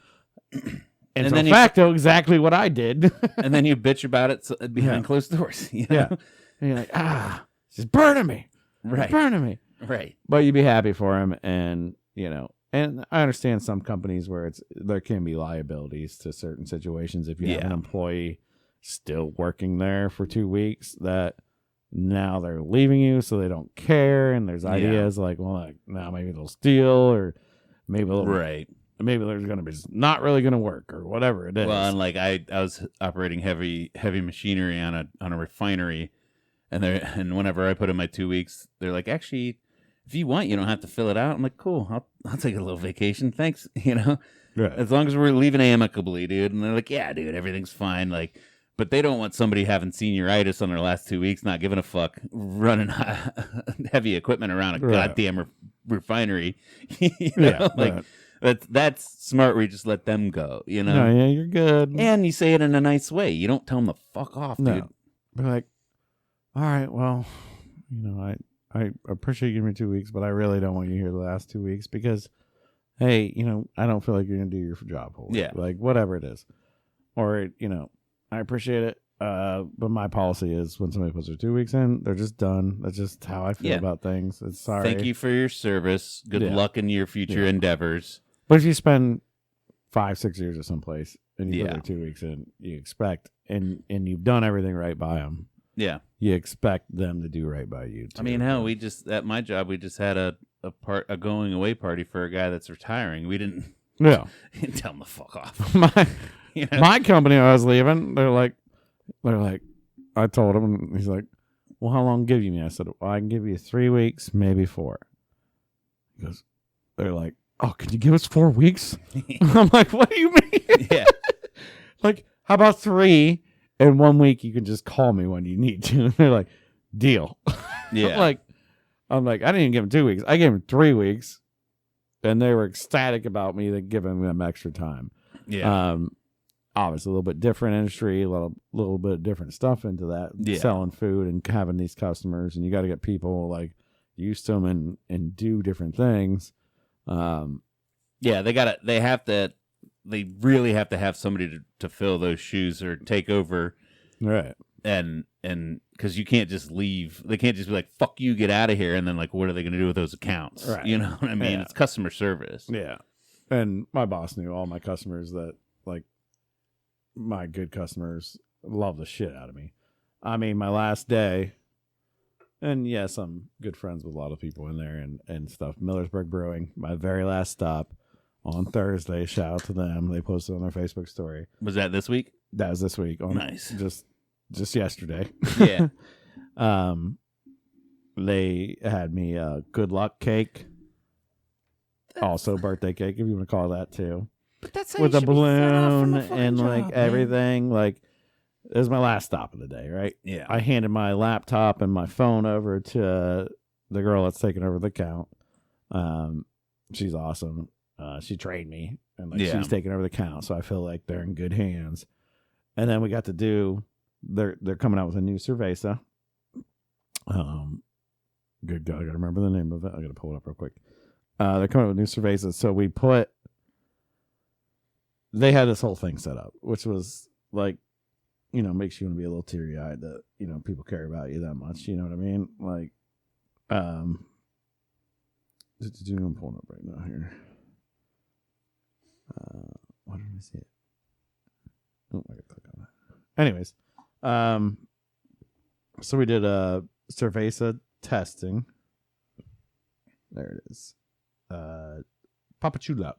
And then facto, exactly what I did. And then you bitch about it behind closed doors. Yeah. And you're like, it's just burning me. Right. It's burning me. Right. But you'd be happy for him, and, and I understand some companies where there can be liabilities to certain situations if you have an employee still working there for 2 weeks that now they're leaving you, so they don't care, and there's ideas like, well, now maybe they'll steal, or maybe maybe there's going to be not really going to work, or whatever it is. Well, and like I was operating heavy machinery on a refinery, and whenever I put in my 2 weeks, they're like, actually, if you want, you don't have to fill it out. I'm like, cool, I'll take a little vacation, thanks. As long as we're leaving amicably, dude. And they're like, yeah, dude, everything's fine, like. But they don't want somebody having senioritis on their last 2 weeks, not giving a fuck, running heavy equipment around a goddamn refinery. That's smart where you just let them go, No, yeah, you're good. And you say it in a nice way. You don't tell them to fuck off, dude. Be like, all right, well, I appreciate you giving me 2 weeks, but I really don't want you here the last 2 weeks because, hey, I don't feel like you're going to do your job. Like, whatever it is. Or, I appreciate it, but my policy is when somebody puts their 2 weeks in, they're just done. That's just how I feel about things. It's sorry. Thank you for your service. Good luck in your future endeavors. But if you spend 5-6 years at someplace and you put their 2 weeks in, you expect, and you've done everything right by them. Yeah. You expect them to do right by you, too. I mean, hell, at my job, we just had a going away party for a guy that's retiring. We didn't tell him to fuck off. My company I was leaving, they're like, I told him, and he's like, well, how long give you me? I said, well, I can give you 3 weeks, maybe 4. He goes, they're like, oh, can you give us 4 weeks? I'm like, what do you mean? Yeah. Like, how about 3? in 1 week you can just call me when you need to. And they're like, deal. Yeah. I'm like, I didn't even give them 2 weeks. I gave them 3 weeks, and they were ecstatic about me giving them extra time. Yeah. Obviously a little bit different industry, a little bit different stuff into that, selling food and having these customers, and you got to get people like used to them and do different things. They really have to have somebody to fill those shoes or take over. Right. And because you can't just leave, they can't just be like, fuck you, get out of here. And then like, what are they going to do with those accounts? Right. You know what I mean? Yeah. It's customer service. Yeah. And my boss knew all my customers that like my good customers love the shit out of me. I mean, my last day, and yes, I'm good friends with a lot of people in there and stuff. Millersburg Brewing, my very last stop on Thursday. Shout out to them. They posted on their Facebook story. Was that this week? That was this week. Nice. Just yesterday. Yeah. They had me a good luck cake. Also birthday cake, if you want to call that too. But that's with a balloon and like everything. Like, it was my last stop of the day, right? Yeah. I handed my laptop and my phone over to the girl that's taking over the account. She's awesome. She trained me, and like she's taking over the account, so I feel like they're in good hands. And then we got to do. They're coming out with a new cerveza. Good God, I gotta remember the name of it. I gotta pull it up real quick. They're coming out with new cervezas, so we put. They had this whole thing set up, which was like, makes you want to be a little teary eyed that people care about you that much. You know what I mean? Like, I'm pulling up right now here. Why didn't I see it? Oh, I gotta click on that. Anyways, so we did a cerveza testing. There it is. Papi Chulo,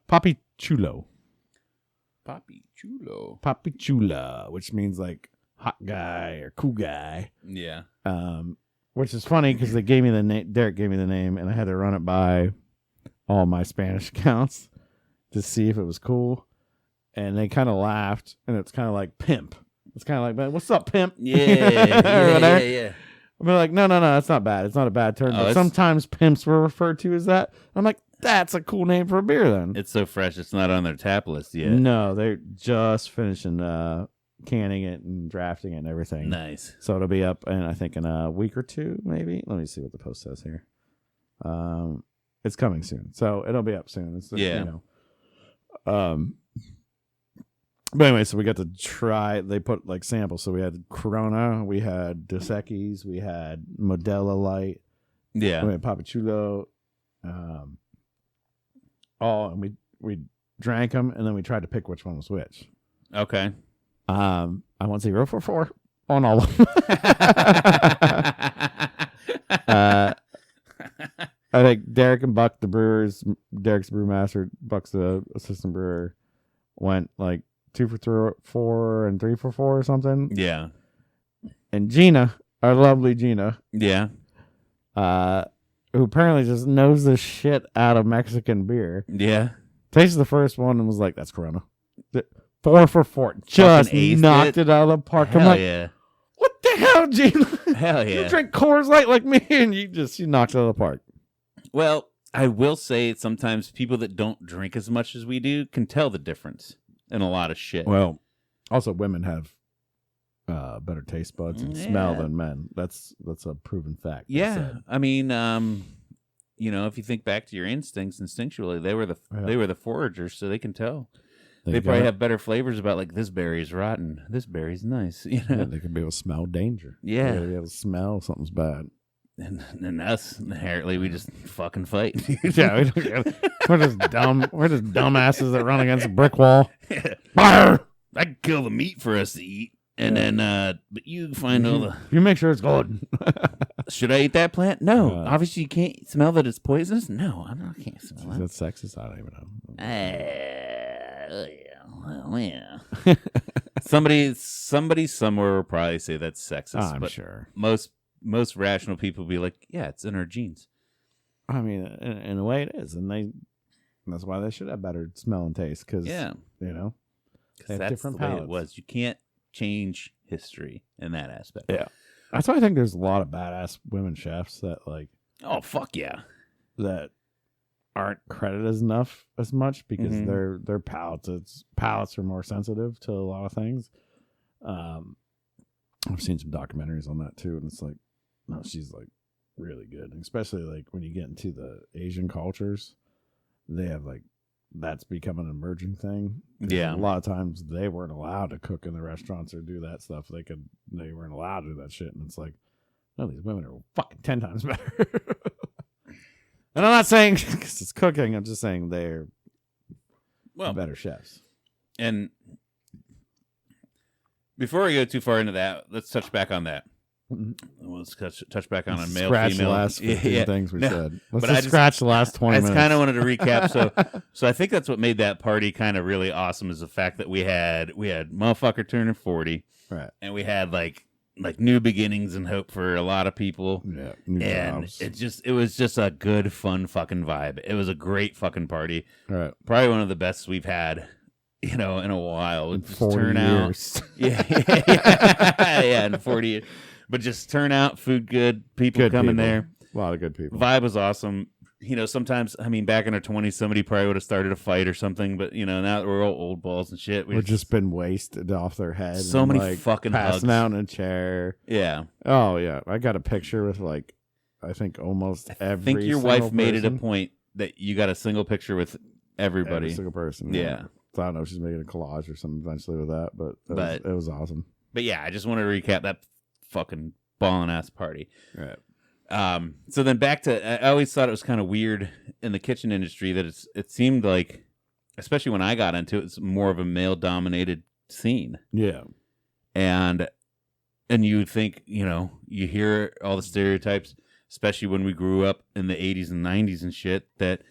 which means like hot guy or cool guy. Yeah. Which is funny because they gave me the name. Derek gave me the name, and I had to run it by all my Spanish accounts to see if it was cool. And they kind of laughed, and it's kind of like pimp. It's kind of like, what's up, pimp? Yeah. I'm like, no, that's not bad. It's not a bad term. But sometimes pimps were referred to as that. I'm like, that's a cool name for a beer then. It's so fresh, it's not on their tap list yet. No, they're just finishing canning it and drafting it and everything. Nice. So it'll be up, and I think in a week or two, maybe. Let me see what the post says here. It's coming soon. So it'll be up soon. It's, but anyway, so we got to try. They put like samples. So we had Corona, we had Dos Equis, we had Modelo Light, we had Papi Chulo, and we drank them, and then we tried to pick which one was which. Okay. I went 0 for 4 on all of them. I think Derek and Buck, the brewers, Derek's the brewmaster, Buck's the assistant brewer, went like 2 for 4 and 3 for 4 or something. Yeah. And Gina, our lovely Gina. Yeah. Who apparently just knows the shit out of Mexican beer. Yeah. Tasted the first one and was like, that's Corona. 4 for 4. Just knocked it out of the park. Hell I'm like, yeah. what the hell, Gina? Hell yeah. You drink Coors Light like me, and you knocked it out of the park. Well, I will say sometimes people that don't drink as much as we do can tell the difference in a lot of shit. Well, also women have better taste buds and smell than men. That's a proven fact. Yeah, I mean, if you think back to your instincts, instinctually, they were the foragers, so they can tell. They probably have better flavors about like this berry's rotten, this berry's nice. You know, they can be able to smell danger. Yeah, they be able to smell something's bad. And us inherently, we just fucking fight. Yeah, we're just dumb. We're just dumbasses that run against a brick wall. I can kill the meat for us to eat, and then but you find all the. You make sure it's good. Should I eat that plant? No, obviously you can't smell that it's poisonous. No, I can't smell it. That's sexist. I don't even know. Well, yeah. Somebody somewhere will probably say that's sexist. I'm sure. Most rational people be like, yeah, it's in our genes. I mean, in a way it is. And that's why they should have better smell and taste. Because, they have that's different the way palates. it was. You can't change history in that aspect. Yeah. That's why I think there's a lot of badass women chefs that like. Oh, fuck yeah. That aren't credited as much because their palates are more sensitive to a lot of things. I've seen some documentaries on that too, and it's like, no, she's like really good, and especially like when you get into the Asian cultures, they have like that's become an emerging thing. Yeah, a lot of times they weren't allowed to cook in the restaurants or do that stuff. They weren't allowed to do that shit, and it's like, no, these women are fucking 10 times better. And I'm not saying because it's cooking. I'm just saying they're better chefs. And before we go too far into that, let's touch back on that. Let's touch back on male, scratch female. The last 15 things we said. Let's just scratch the last 20 minutes. I just kind of wanted to recap. So I think that's what made that party kind of really awesome is the fact that we had motherfucker turning 40, right? And we had like new beginnings and hope for a lot of people. Yeah, and jobs. It was just a good, fun fucking vibe. It was a great fucking party. Right. Probably one of the best we've had, in a while. In 40 years. Yeah, in 40 years. But just turnout, food good, people coming there. A lot of good people. Vibe was awesome. Sometimes, back in our 20s, somebody probably would have started a fight or something. But, now that we're all old balls and shit. We've just been wasted off their head. So many fucking passing hugs. out in a chair. Yeah. Oh, yeah. I got a picture with, I think almost every I think your wife person. made it a point that you got a single picture with everybody. Every single person. Yeah. So I don't know if she's making a collage or something eventually with that, but it was awesome. But, yeah, I just want to recap that fucking ballin'-ass party. Right. So then back to, I always thought it was kind of weird in the kitchen industry that it seemed like, especially when I got into it, it's more of a male-dominated scene. Yeah. And you would think, you hear all the stereotypes, especially when we grew up in the 80s and 90s and shit, that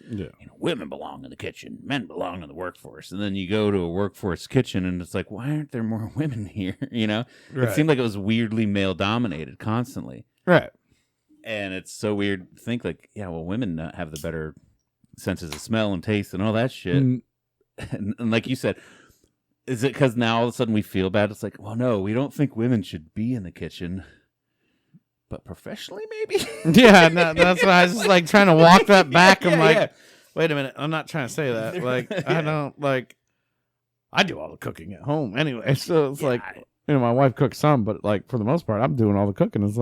women belong in the kitchen, men belong in the workforce. And then you go to a workforce kitchen and it's like, why aren't there more women here? Right. It seemed like it was weirdly male-dominated constantly. Right. And it's so weird to think women have the better senses of smell and taste and all that shit. And like you said, is it because now all of a sudden we feel bad? It's like, well, no, we don't think women should be in the kitchen, but professionally maybe. Yeah, no, that's why I was just trying to walk that back. I'm wait a minute, I'm not trying to say that. I don't I do all the cooking at home anyway. So it's my wife cooks some, but for the most part, I'm doing all the cooking. It's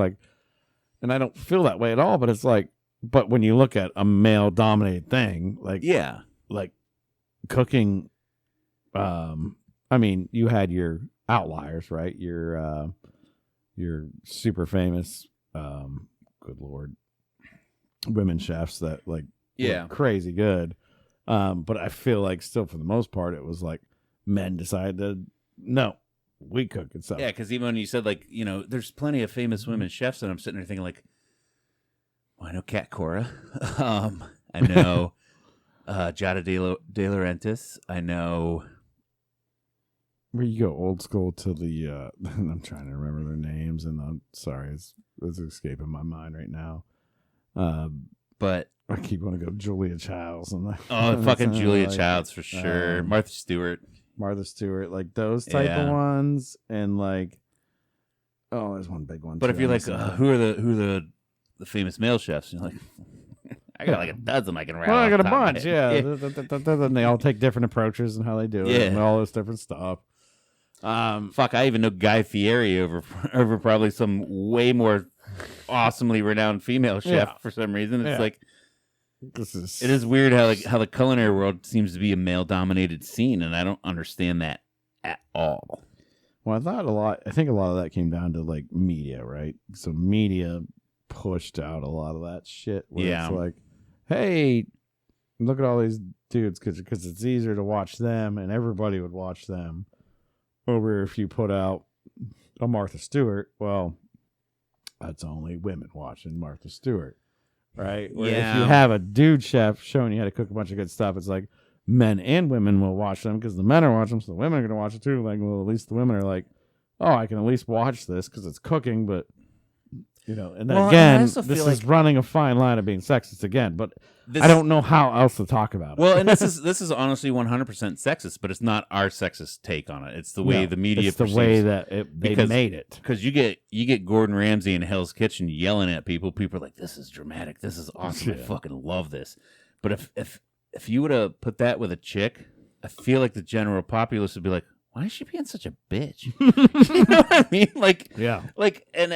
and I don't feel that way at all, but it's but when you look at a male dominated thing, cooking, you had your outliers, right? Your super famous, good Lord, women chefs that were crazy good. But I feel still for the most part, it was men decided no, we cook and stuff. Yeah, because even when you said there's plenty of famous women chefs, and I'm sitting there thinking well, I know Kat Cora, I know Giada De Laurentiis, I know. Where you go old school to the I'm trying to remember their names, and I'm sorry, it's escaping my mind right now. But I keep wanting to go Julia Childs and fucking Julia Childs for sure. Martha Stewart, those type of ones, and there's one big one. But too, if you're who are the famous male chefs? You're I got a dozen I can rattle. Well, I got a bunch, yeah. Then they all take different approaches and how they do it, and all this different stuff. I even know Guy Fieri over probably some way more awesomely renowned female chef for some reason. It's it is weird how the culinary world seems to be a male dominated scene, and I don't understand that at all. Well, I think a lot of that came down to media, right? So media pushed out a lot of that shit. It's hey, look at all these dudes because it's easier to watch them, and everybody would watch them. Over if you put out a Martha Stewart, well, that's only women watching Martha Stewart, right? Where if you have a dude chef showing you how to cook a bunch of good stuff, it's men and women will watch them because the men are watching them, so the women are going to watch it too. Well, at least the women are oh, I can at least watch this because it's cooking, but You know, and then again, this is running a fine line of being sexist again, but I don't know how else to talk about it. Well, and this is honestly 100% sexist, but it's not our sexist take on it. It's the way the media it's the way that they made it. Because you get Gordon Ramsay in Hell's Kitchen yelling at people. People are like, "This is dramatic. This is awesome. I fucking love this." But if you would have put that with a chick, I feel like the general populace would be like, why is she being such a bitch? You know what I mean? Like, yeah. Like, and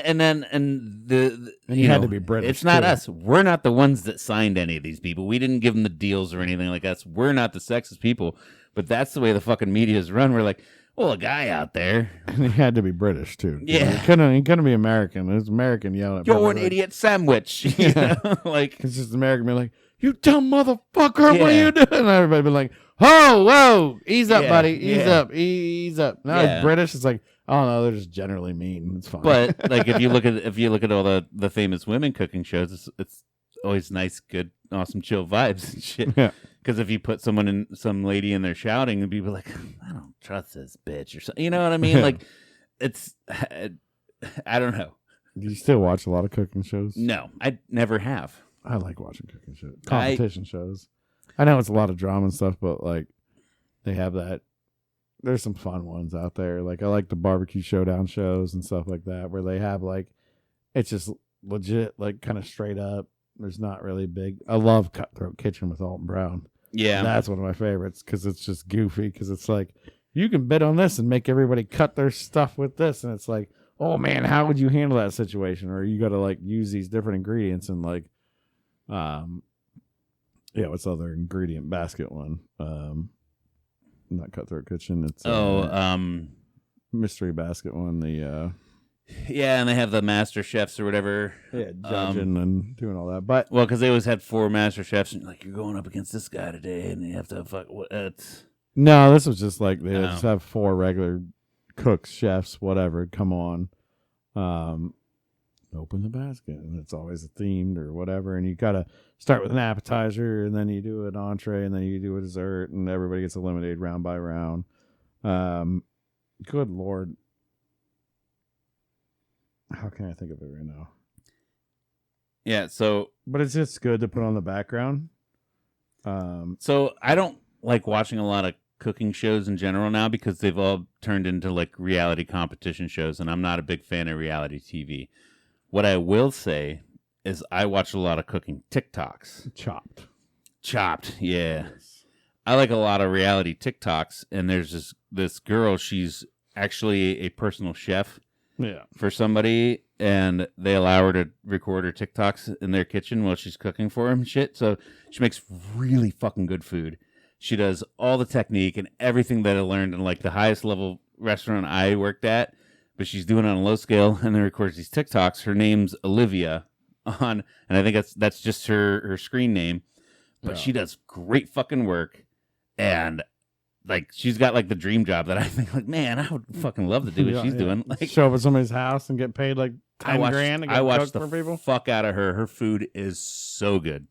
you had to be British. It's not us. We're not the ones that signed any of these people. We didn't give them the deals or anything like that. We're not the sexist people. But that's the way the fucking media is run. We're like, well, a guy out there. And he had to be British too. Yeah. He couldn't be American. It was American yelling at You're an idiot sandwich. Yeah. Like, it's just American being like, you dumb motherfucker, what are you doing? And everybody be like, whoa, ease up, buddy, ease up. Now it's British. It's like, oh no, they're just generally mean. It's fine. But like, if you look at all the famous women cooking shows, it's always nice, good, awesome, chill vibes and shit. Yeah. Because if you put some lady in there shouting, and people are like, I don't trust this bitch or something. You know what I mean? Like, it's I don't know. Do you still watch a lot of cooking shows? No, I never have. I like watching cooking shows, competition shows. I know it's a lot of drama and stuff, but like they have that. There's some fun ones out there. Like I like the barbecue showdown shows and stuff like that, where they have like it's just legit, like kind of straight up. There's not really big. I love Cutthroat Kitchen with Alton Brown. Yeah, that's one of my favorites because it's just goofy. Because it's like you can bet on this and make everybody cut their stuff with this, and it's like, oh man, how would you handle that situation? Or you got to like use these different ingredients and like. What's the other ingredient basket one? Not Cutthroat Kitchen. It's mystery basket one. And they have the master chefs or whatever. Yeah, judging and doing all that. But because they always had 4 master chefs, and like you're going up against this guy today, and you have to fuck. No, this was just like they just have 4 regular cooks, chefs, whatever. Come on. Open the basket, and it's always themed or whatever, and you gotta start with an appetizer, and then you do an entree, and then you do a dessert, and everybody gets eliminated round by round. Good Lord, how can I think of it right now? Yeah, but it's just good to put on the background. So I don't like watching a lot of cooking shows in general now because they've all turned into like reality competition shows, and I'm not a big fan of reality TV. What I will say is I watch a lot of cooking TikToks. Chopped, yeah. Yes. I like a lot of reality TikToks, and there's this girl, she's actually a personal chef for somebody, and they allow her to record her TikToks in their kitchen while she's cooking for them and shit. So she makes really fucking good food. She does all the technique and everything that I learned in like the highest level restaurant I worked at. But she's doing it on a low scale, and then records these TikToks. Her name's Olivia, and I think that's just her screen name. But she does great fucking work, and like she's got like the dream job that I think like, man, I would fucking love to do what she's doing. Like show up at somebody's house and get paid like $10,000 and cook for people. Fuck out of her. Her food is so good,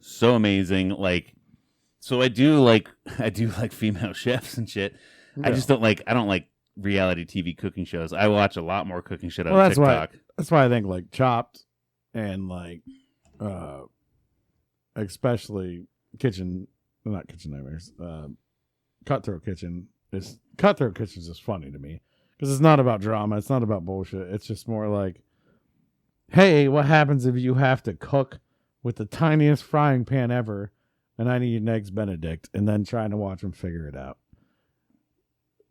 so amazing. Like, so I do like female chefs and shit. Yeah. I don't like reality TV cooking shows. I watch a lot more cooking shit on TikTok. That's why I think like Chopped and like especially not Kitchen Nightmares, Cutthroat Kitchen is just funny to me because it's not about drama, it's not about bullshit. It's just more like, hey, what happens if you have to cook with the tiniest frying pan ever, and I need an eggs Benedict, and then trying to watch them figure it out.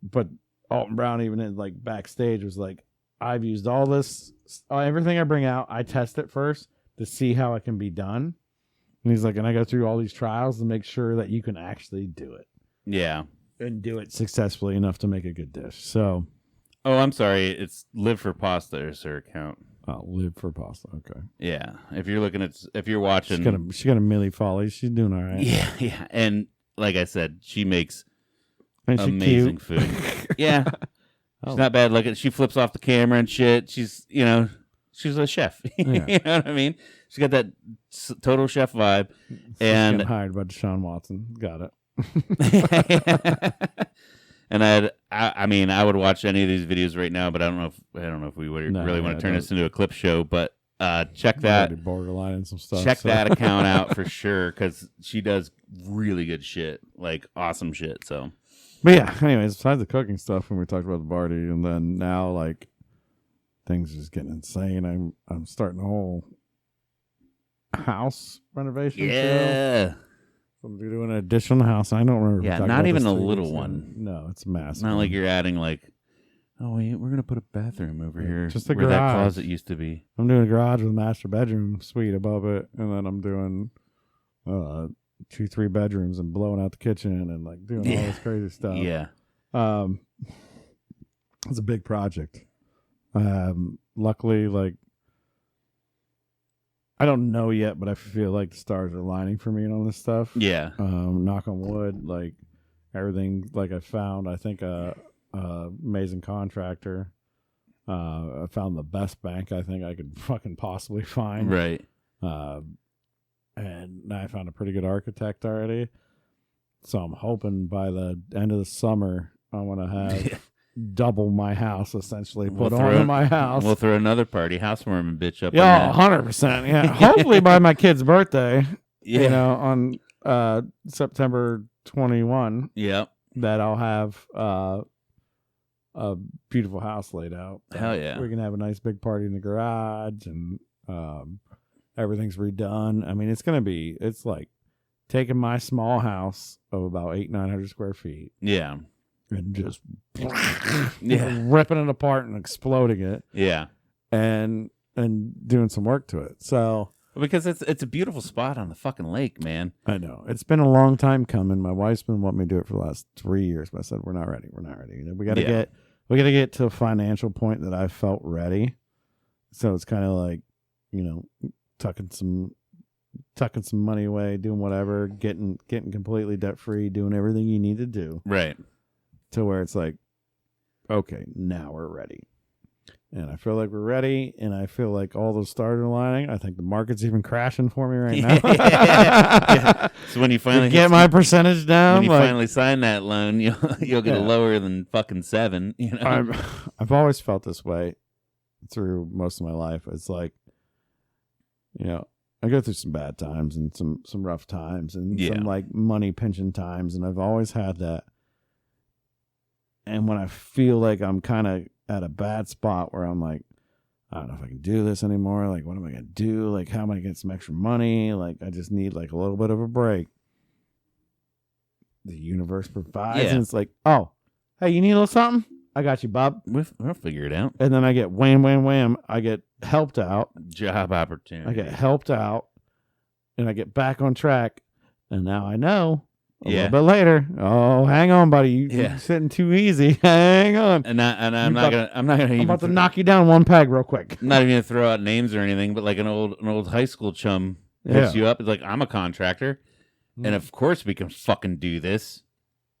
But Alton Brown, even in like backstage, was like, I've used all this, everything I bring out, I test it first to see how it can be done. And he's like, and I go through all these trials to make sure that you can actually do it. Yeah. And do it successfully enough to make a good dish. So. Oh, I'm sorry. It's Live for Pasta is her account. Oh, Live for Pasta. Okay. Yeah. If you're watching. She got a Millie Folly. She's doing all right. Yeah. Yeah. And like I said, she makes amazing food. Yeah. She's not bad looking. She flips off the camera and shit. She's a chef. Yeah. You know what I mean? She's got that total chef vibe. And hired by Deshaun Watson. Got it. And I would watch any of these videos right now, but I don't know if we would really want to turn this into a clip show. But check that borderline and some stuff. Check that account out for sure, because she does really good shit, like awesome shit. So, but yeah. Anyways, besides the cooking stuff, when we talked about the party, and then now like things are just getting insane. I'm starting a whole house renovation. Yeah. I'm doing an addition house. I don't remember. Yeah, not even a little one. No, it's massive. Not like you're adding like, oh wait, we're gonna put a bathroom over here, just a where garage. that closet used to be. I'm doing a garage with a master bedroom suite above it, and then I'm doing 2-3 bedrooms and blowing out the kitchen and like doing all this crazy stuff. Yeah. It's a big project. Luckily, like, I don't know yet, but I feel like the stars are aligning for me and all this stuff. Yeah. Knock on wood, like everything, like I found, I think amazing contractor. I found the best bank I think I could fucking possibly find. Right. And I found a pretty good architect already. So I'm hoping by the end of the summer, I want to have double my house essentially put on my house. We'll throw another party, housewarming bitch up. Yeah, 100%. Yeah, hopefully by my kid's birthday. Yeah, you know, on September 21. Yep. That I'll have a beautiful house laid out. Hell yeah. We're gonna have a nice big party in the garage, and everything's redone. I mean, it's like taking my small house of about 800-900 square feet. Yeah. And just ripping it apart and exploding it. Yeah. And doing some work to it. So because it's a beautiful spot on the fucking lake, man. I know. It's been a long time coming. My wife's been wanting me to do it for the last 3 years, but I said we're not ready. We gotta get to a financial point that I felt ready. So it's kind of like, you know, tucking some money away, doing whatever, getting completely debt free, doing everything you need to do. Right. To where it's like, okay, now we're ready. And I feel like we're ready, and I feel like all those stars are aligning. I think the market's even crashing for me right now. Yeah. So when you finally get my percentage down, when you finally sign that loan, you'll get a lower than fucking 7. You know, I've always felt this way through most of my life. It's like, you know, I go through some bad times and some rough times and some like money pinching times, and I've always had that. And when I feel like I'm kind of at a bad spot where I'm like, I don't know if I can do this anymore. Like, what am I going to do? Like, how am I going to get some extra money? Like, I just need like a little bit of a break. The universe provides. Yeah. And it's like, oh, hey, you need a little something? I got you, Bob. We'll figure it out. And then I get wham, wham, wham. I get helped out. Job opportunity. I get helped out. And I get back on track. And now I know. A little bit later. Oh, hang on, buddy. You're sitting too easy. Hang on. And I'm not gonna. I'm about to knock you down one peg real quick. I'm not even gonna throw out names or anything, but like an old high school chum hooks you up. It's like, I'm a contractor, and of course we can fucking do this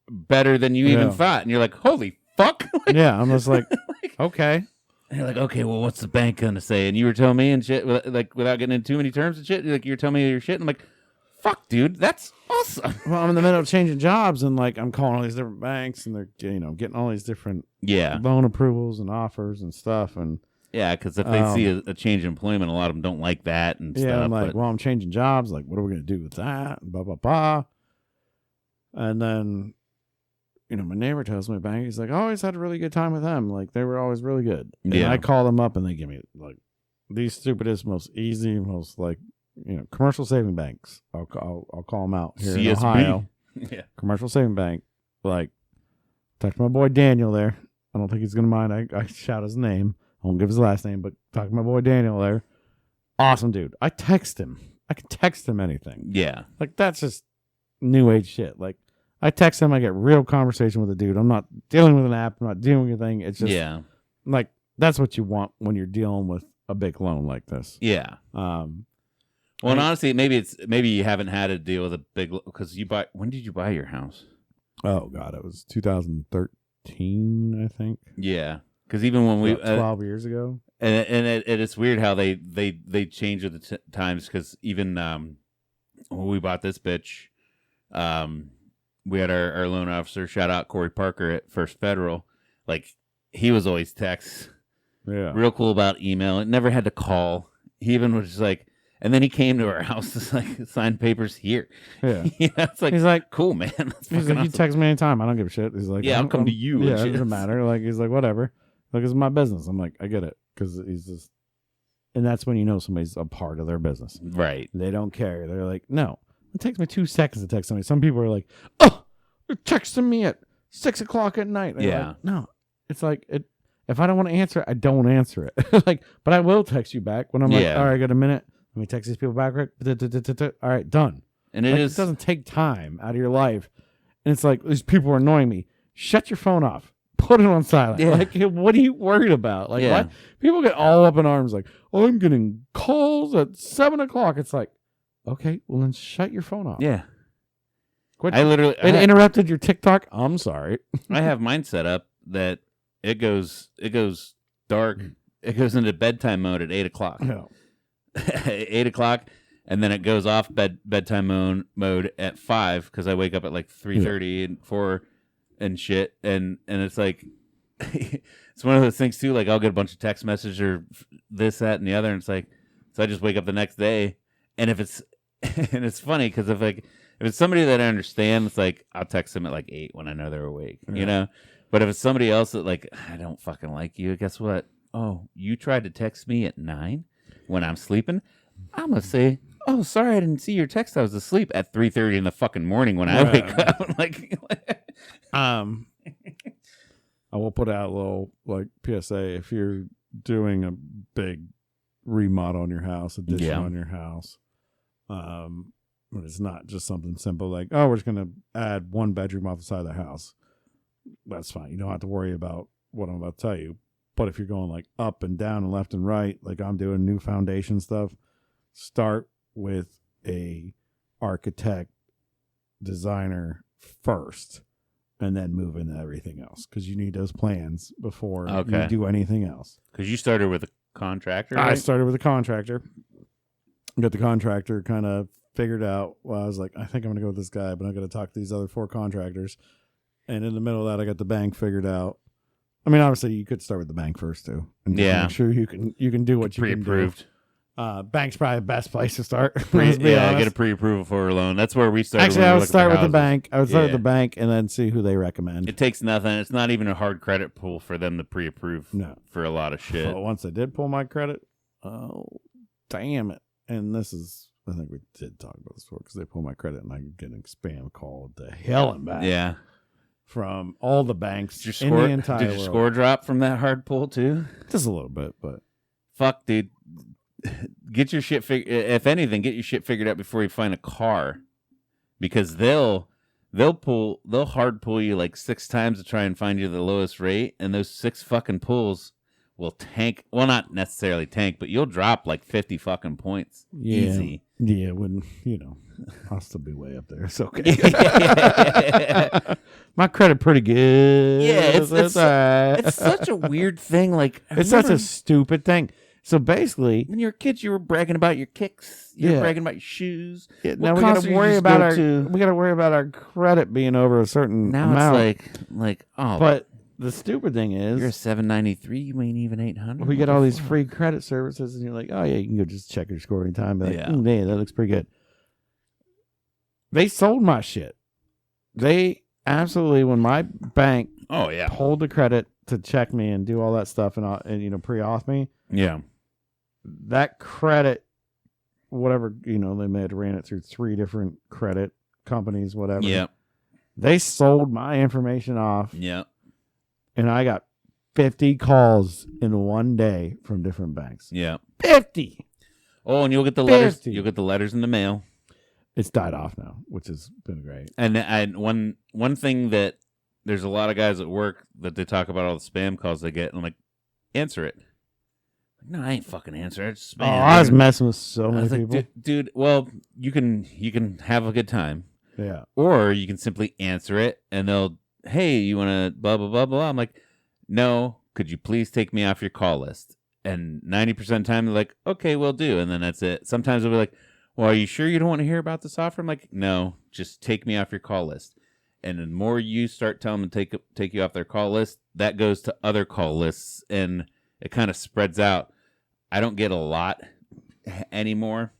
better than you even thought. And you're like, holy fuck. Yeah, I'm just like, okay. And you're like, okay, well, what's the bank gonna say? And you were telling me and shit, like without getting into too many terms and shit. Like, you're telling me your shit, and I'm like, fuck, dude, that's awesome. Well, I'm in the middle of changing jobs, and like I'm calling all these different banks, and they're getting all these different loan approvals and offers and stuff, and because if they see a change in employment, a lot of them don't like that and stuff. I'm like, well, I'm changing jobs. Like, what are we gonna do with that? And blah blah blah. And then, my neighbor tells me bank. He's like, I always had a really good time with them. Like, they were always really good. And I call them up, and they give me like the stupidest, most easy, most like. Commercial saving banks. I'll call them out here in Ohio. Yeah, commercial saving bank. Like, talk to my boy Daniel there. I don't think he's gonna mind. I shout his name. I won't give his last name, but talk to my boy Daniel there. Awesome dude. I text him. I can text him anything. Yeah, like that's just new age shit. Like, I text him. I get real conversation with the dude. I'm not dealing with an app. I'm not dealing with anything. It's just like that's what you want when you're dealing with a big loan like this. Yeah. Well, and honestly, maybe you haven't had to deal with a big because when did you buy your house? Oh God, it was 2013, I think. Yeah, because even when we 12 years ago, and it's weird how they change with the times. Because even when we bought this bitch, we had our loan officer, shout out Corey Parker at First Federal. Like, he was always text. Yeah. Real cool about email. It never had to call. He even was just like, and then he came to our house to like sign papers here. Yeah. It's like, he's like, cool, man. He's like, you text me anytime. I don't give a shit. He's like, yeah, I'll come to you. Yeah, it doesn't matter. Like, he's like, whatever. Like, it's my business. I'm like, I get it. Because he's just, and that's when you know somebody's a part of their business. Right. They don't care. They're like, no. It takes me 2 seconds to text somebody. Some people are like, oh, you're texting me at 6 o'clock at night. Yeah. Like, no. It's like, if I don't want to answer it, I don't answer it. Like, but I will text you back when I'm like, all right, I got a minute. Let me text these people back. Right? All right, done. And it doesn't take time out of your life. And it's like, these people are annoying me. Shut your phone off. Put it on silent. Yeah. Like, what are you worried about? Like, what? People get all up in arms like, oh, I'm getting calls at 7 o'clock. It's like, okay, well, then shut your phone off. Yeah. Quit. It interrupted your TikTok. I'm sorry. I have mine set up that it goes dark. It goes into bedtime mode at 8 o'clock. Yeah. 8 o'clock, and then it goes off bedtime mode at 5 because I wake up at like 3:30 and 4 and shit, and it's like it's one of those things too. Like, I'll get a bunch of text messages or this, that, and the other, and it's like, so I just wake up the next day, and if it's and it's funny because if it's somebody that I understand, it's like I'll text them at like 8 when I know they're awake, you know. But if it's somebody else that like, I don't fucking like you, guess what? Oh, you tried to text me at 9 when I'm sleeping? I'm going to say, oh, sorry, I didn't see your text. I was asleep at 3:30 in the fucking morning when I wake up. Like, I will put out a little like PSA if you're doing a big remodel on your house, addition on your house. But it's not just something simple like, oh, we're just going to add 1 bedroom off the side of the house. That's fine. You don't have to worry about what I'm about to tell you. But if you're going like up and down and left and right, like I'm doing new foundation stuff, start with a architect, designer first, and then move into everything else because you need those plans before you do anything else. Because you started with a contractor, right? I started with a contractor. Got the contractor kind of figured out. Well, I was like, I think I'm going to go with this guy, but I'm going to talk to these other 4 contractors. And in the middle of that, I got the bank figured out. I mean, obviously, you could start with the bank first too, and make sure you can do what you can do. Pre-approved. Bank's probably the best place to start. Get a pre-approval for a loan. That's where we started. Actually, I would start with the bank. I would start with the bank and then see who they recommend. It takes nothing. It's not even a hard credit pull for them to pre-approve for a lot of shit. Well, once I did pull my credit, oh, damn it. And this is, I think we did talk about this before because they pulled my credit and I'm getting spam called to hell and back. Yeah. From all the banks in the entire world. Did your score drop from that hard pull too? Just a little bit, but fuck, dude. Get your shit if anything, get your shit figured out before you find a car, because they'll hard pull you like 6 times to try and find you the lowest rate, and those 6 fucking pulls will tank. Well, not necessarily tank, but you'll drop like 50 fucking points. Easy. Yeah, when I'll still be way up there. It's okay. My credit pretty good. Yeah, it's such a weird thing. Like, it's such a stupid thing. So basically, when you were kids, you were bragging about your kicks. You were bragging about your shoes. Yeah, now we got to worry about our credit being over a certain amount. It's like oh, but the stupid thing is, you're a 793. You ain't even 800. We get all these free credit services, and you're like, oh yeah, you can go just check your score anytime. Like, yeah, that looks pretty good. They sold my shit. They absolutely, when my bank pulled the credit to check me and do all that stuff and pre-auth me. Yeah. That credit, whatever, they may have ran it through 3 different credit companies, whatever. Yeah. They sold my information off. Yeah. And I got 50 calls in one day from different banks. Yeah. 50. Oh, and you'll get the letters. You'll get the letters in the mail. It's died off now, which has been great. And one thing that there's a lot of guys at work that they talk about all the spam calls they get, and I'm like, answer it. No, I ain't fucking answering. It's spam. Oh, I was messing with so many people. Dude, well, you can have a good time. Yeah. Or you can simply answer it, and they'll, hey, you want to blah, blah, blah, blah. I'm like, no, could you please take me off your call list? And 90% of the time, they're like, okay, we'll do. And then that's it. Sometimes they'll be like, well, are you sure you don't want to hear about this offer? I'm like, no, just take me off your call list. And the more you start telling them to take you off their call list, that goes to other call lists, and it kind of spreads out. I don't get a lot anymore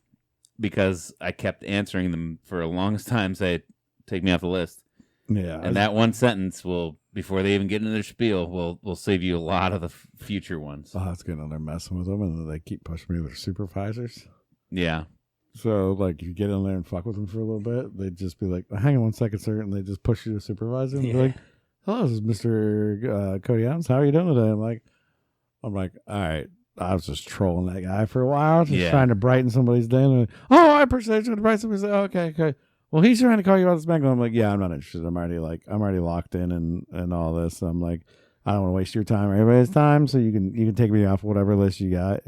because I kept answering them for the longest time, say, take me off the list. Yeah. And that one sentence will, before they even get into their spiel, will save you a lot of the future ones. Oh, that's good. They're messing with them, and then they keep pushing me with their supervisors. Yeah. So, like, you get in there and fuck with them for a little bit, they'd just be like, hang on 1 second, sir, and they just push you to supervisor and be like, hello, this is Mr. Cody Adams. How are you doing today? I'm like, all right. I was just trolling that guy for a while, just trying to brighten somebody's day. And I appreciate you to brighten somebody's day. Okay. Well, he's trying to call you about this bank. I'm like, yeah, I'm not interested. I'm already locked in and all this. I'm like, I don't want to waste your time or anybody's time. So you can take me off whatever list you got,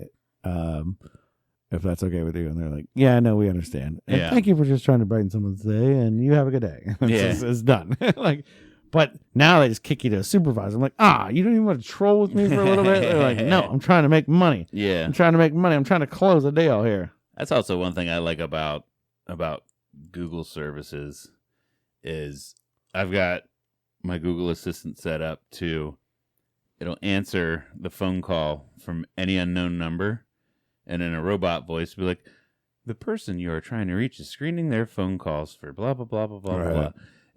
if that's okay with you. And they're like, yeah, no, we understand. And thank you for just trying to brighten someone's day, and you have a good day. It's done. Like. But now they just kick you to a supervisor. I'm like, you don't even want to troll with me for a little bit? They're like, no, I'm trying to make money. Yeah. I'm trying to make money. I'm trying to close a deal here. That's also one thing I like about Google services is I've got my Google Assistant set up to, it'll answer the phone call from any unknown number, and in a robot voice be like, the person you are trying to reach is screening their phone calls for blah, blah, blah, blah, blah, blah.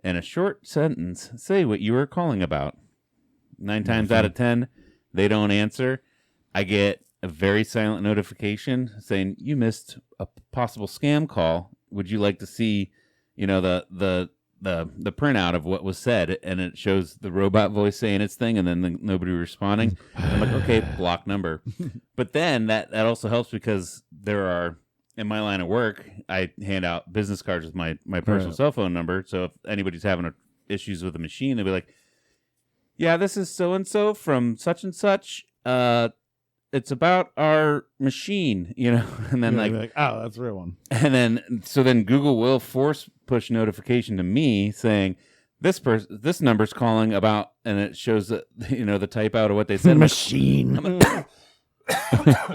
And a short sentence, say what you were calling about. 9 times out of 10, they don't answer. I get a very silent notification saying, you missed a possible scam call. Would you like to see, the printout of what was said? And it shows the robot voice saying its thing, and then nobody responding. I'm like, okay, block number. But then that also helps because there are, in my line of work, I hand out business cards with my personal cell phone number. So if anybody's having issues with a machine, they'll be like, yeah, this is so-and-so from such and such. It's about our machine, and then like, oh, that's a real one. And then Google will force push notification to me saying, this number's calling about, and it shows that, the type out of what they said. Machine.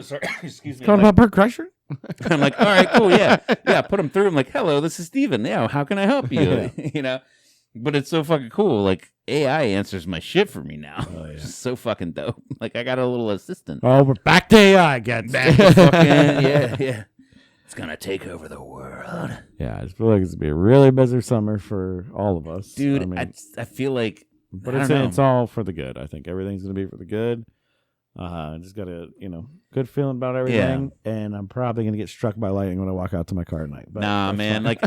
Sorry, excuse me. Calling about Bert Kreischer? I'm like, all right, cool, yeah, put them through. I'm like, hello, this is Steven. Yeah, how can I help you? But it's so fucking cool. Like, AI answers my shit for me now. Oh, yeah. It's so fucking dope. Like, I got a little assistant. Oh, we're back to AI again. Back to fucking, yeah. It's gonna take over the world. Yeah, I just feel like it's gonna be a really busy summer for all of us, dude. I feel like, but it's all for the good. I think everything's gonna be for the good. Just got a good feeling about everything, and I'm probably gonna get struck by lightning when I walk out to my car at night. But nah, man, like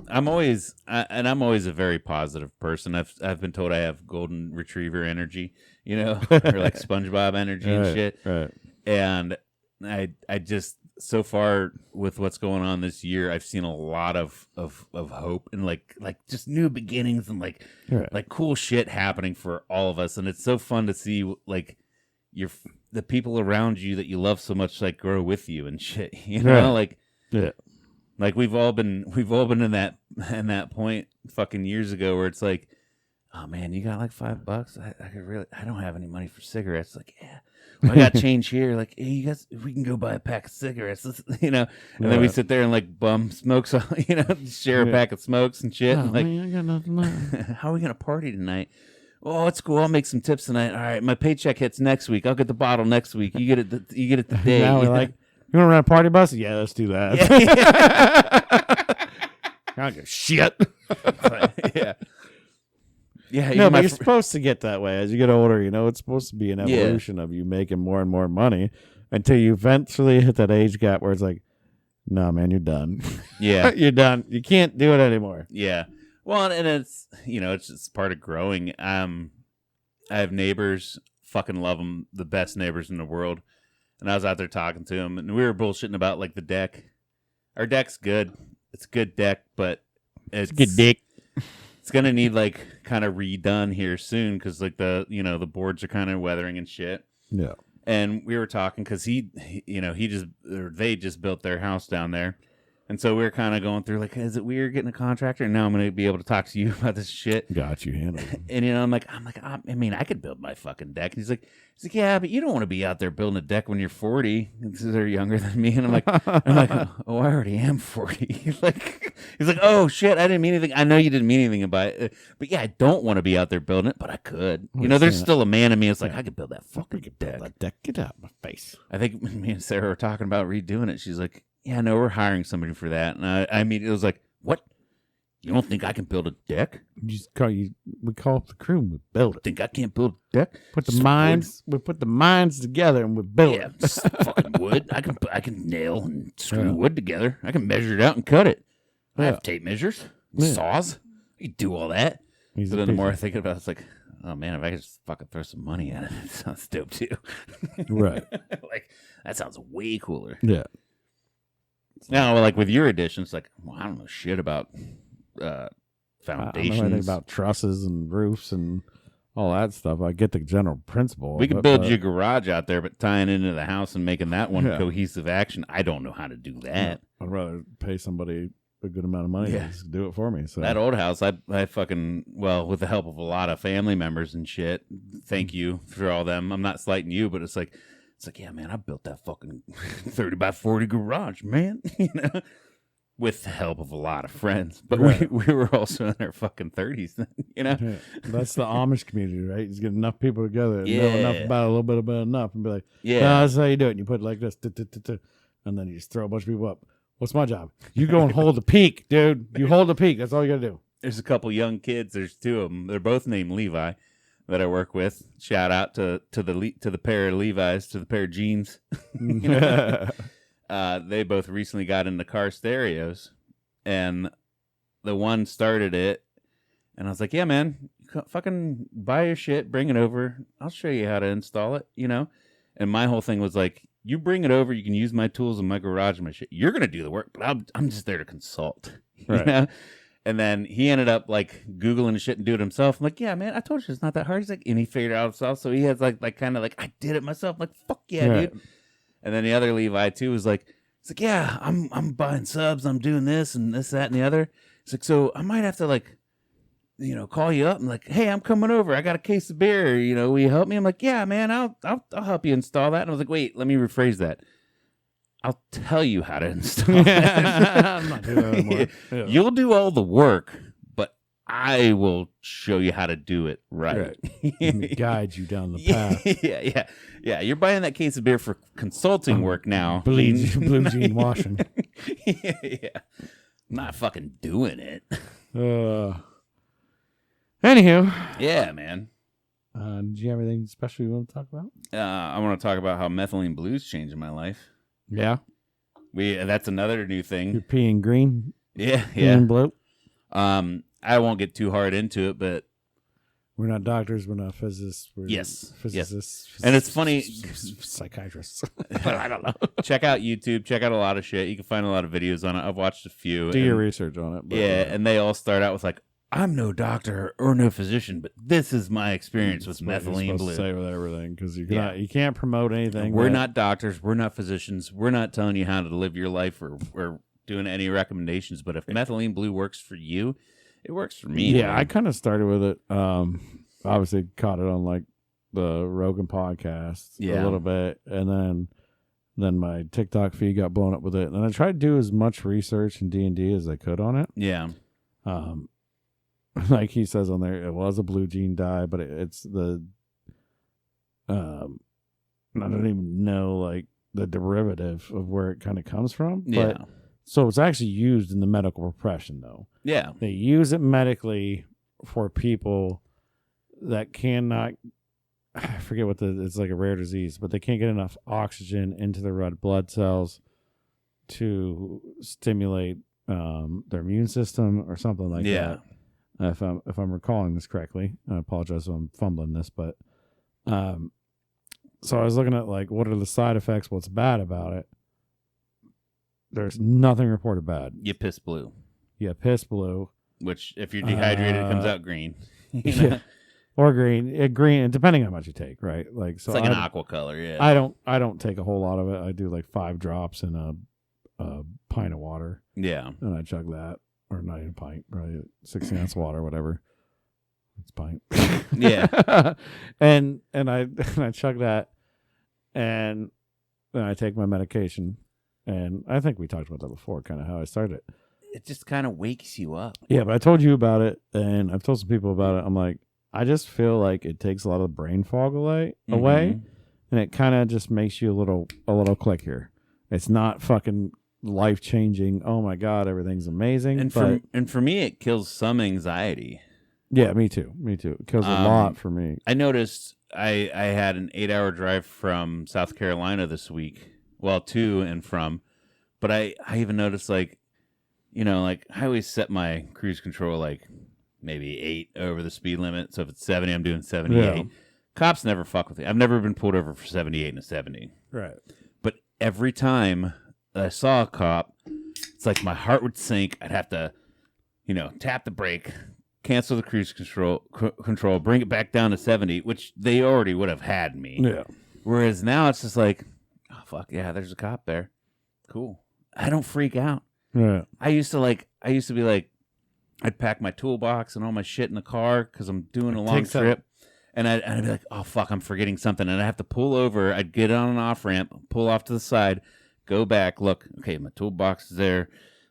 I'm always a very positive person. I've been told I have golden retriever energy, or like SpongeBob energy and shit. Right. And I just, so far with what's going on this year, I've seen a lot of hope and like just new beginnings and like cool shit happening for all of us, and it's so fun to see like the people around you that you love so much like grow with you and shit, like we've all been in that point fucking years ago where it's like, oh man, you got like $5? I don't have any money for cigarettes. Like, yeah, well, I got change here. Like, hey, you guys, if we can go buy a pack of cigarettes, and then we sit there and like bum smokes, share a pack of smokes and shit. Oh, and, like, man, I got nothing left. How are we gonna party tonight? Oh, it's cool. I'll make some tips tonight. All right, my paycheck hits next week. I'll get the bottle next week. You get it. You get it today. Now we're like, you want to run a party bus? Yeah, let's do that. I don't give a shit. Yeah. No, but you're supposed to get that way as you get older. It's supposed to be an evolution of you making more and more money until you eventually hit that age gap where it's like, no, man, you're done. Yeah, you're done. You can't do it anymore. Yeah. Well, and it's it's just part of growing. I have neighbors, fucking love them, the best neighbors in the world. And I was out there talking to them, and we were bullshitting about like the deck. Our deck's good. It's a good deck, but it's good dick. It's gonna need like kind of redone here soon because like the boards are kind of weathering and shit. Yeah. And we were talking because they just built their house down there, And so we were kind of going through, like, is it weird getting a contractor? And now I'm going to be able to talk to you about this shit. Got you handled. And, I'm like, I mean, I could build my fucking deck. And he's like, yeah, but you don't want to be out there building a deck when you're 40. They're younger than me. And I'm like, oh, I already am 40. He's like, oh, shit, I didn't mean anything. I know you didn't mean anything by it. But, yeah, I don't want to be out there building it, but I could. There's still a man in me. It's like, I could build that fucking deck. That deck, get out of my face. I think me and Sarah were talking about redoing it. She's like, yeah, no, we're hiring somebody for that. And I mean, it was like, what? You don't think I can build a deck? We call up the crew and we build it. Think I can't build a deck? We put the minds together and we build it. Just fucking wood. I can nail and screw wood together. I can measure it out and cut it. I have tape measures, saws. You do all that. But then the more I think about it, it's like, oh man, if I could just fucking throw some money at it, it sounds dope too. Right. Like, that sounds way cooler. Yeah. Now, like with your additions, like, well, I don't know shit about foundations. I don't know anything about trusses and roofs and all that stuff. I get the general principle. We could build your garage out there, but tying into the house and making that one cohesive action, I don't know how to do that. I'd rather pay somebody a good amount of money to just do it for me. So that old house, I fucking, well, with the help of a lot of family members and shit, thank you for all them. I'm not slighting you, but it's like, yeah, man, I built that fucking 30 by 40 garage, man, with the help of a lot of friends. But we were also in our fucking 30s then, Yeah. That's the Amish community, right? You get enough people together and know enough about a little bit about enough and be like, that's how you do it. And you put it like this, and then you just throw a bunch of people up. What's my job? You go and hold the peak, dude. You hold the peak. That's all you got to do. There's a couple young kids. There's two of them. They're both named Levi that I work with. Shout out to the pair of Levi's, to the pair of jeans. They both recently got into car stereos, and the one started it, and I was like, yeah, man, fucking buy your shit, bring it over. I'll show you how to install it, And my whole thing was like, you bring it over, you can use my tools in my garage and my shit. You're going to do the work, but I'm just there to consult, right. And then he ended up like Googling shit and do it himself. I'm like, yeah, man, I told you it's not that hard. He's like, and he figured it out himself. So he has like kind of like, I did it myself. I'm like, fuck yeah, dude. And then the other Levi too was like, he's like, yeah, I'm buying subs. I'm doing this and this, that, and the other. He's like, so I might have to like, call you up and like, hey, I'm coming over. I got a case of beer. Will you help me? I'm like, yeah, man, I'll help you install that. And I was like, wait, let me rephrase that. I'll tell you how to install it. I'm not doing that anymore. Yeah. You'll do all the work, but I will show you how to do it right. Guide you down the path. Yeah. You're buying that case of beer for consulting work now. Blue jean washing. Yeah. I'm not fucking doing it. Anywho. Yeah, man. Did you have anything special you want to talk about? I want to talk about how methylene blue's changing my life. Yeah. That's another new thing. You're peeing green. Yeah. Peeing blue. I won't get too hard into it, but we're not doctors. We're not physicists. We're physicists. And it's funny. Psychiatrists. I don't know. Check out YouTube. Check out a lot of shit. You can find a lot of videos on it. I've watched a few. Do your research on it. But, and they all start out with like, I'm no doctor or no physician, but this is my experience with methylene blue. Say with everything, because you can't promote anything. We're not doctors. We're not physicians. We're not telling you how to live your life or doing any recommendations. But if methylene blue works for you, it works for me. Yeah, man. I kind of started with it. Obviously, caught it on like the Rogan podcast a little bit, and then my TikTok feed got blown up with it. And I tried to do as much research in D&D as I could on it. Yeah. Like he says on there, it was a blue gene dye, but it's the I don't even know like the derivative of where it kind of comes from. Yeah. But, so it's actually used in the medical profession, though. Yeah. They use it medically for people that cannot, I forget it's like a rare disease, but they can't get enough oxygen into their red blood cells to stimulate their immune system or something like that. If I'm recalling this correctly, I apologize if I'm fumbling this, but so I was looking at like what are the side effects, what's bad about it. There's nothing reported bad. You piss blue. Yeah, piss blue. Which if you're dehydrated, it comes out green. Yeah. Or green, green, depending on how much you take, right? Like so, it's like an aqua color. Yeah, I don't take a whole lot of it. I do like 5 drops in a pint of water. Yeah. And I chug that. Or not even a pint, probably 16 ounce water, whatever. It's a pint. Yeah. and I chug that, and then I take my medication. And I think we talked about that before, kind of how I started it. It just kind of wakes you up. Yeah, but I told you about it, and I've told some people about it. I'm like, I just feel like it takes a lot of the brain fog away, and it kind of just makes you a little clickier. It's not fucking life changing. Oh my god, everything's amazing. And for me, it kills some anxiety. Yeah, me too. It kills a lot for me. I noticed I had an 8-hour drive from South Carolina this week. Well, to and from, but I even noticed like I always set my cruise control like maybe 8 over the speed limit. So if it's 70, I'm doing 78. Yeah. Cops never fuck with me. I've never been pulled over for 78 and a 70. Right. But every time I saw a cop, it's like my heart would sink. I'd have to, tap the brake, cancel the cruise control, bring it back down to 70, which they already would have had me. Yeah. Whereas now it's just like, oh, fuck yeah, there's a cop there. Cool. I don't freak out. Yeah. I used to be like, I'd pack my toolbox and all my shit in the car because I'm doing a long trip. And I'd be like, oh, fuck, I'm forgetting something. And I'd have to pull over. I'd get on an off-ramp, pull off to the side, go back, look, okay, my toolbox is there.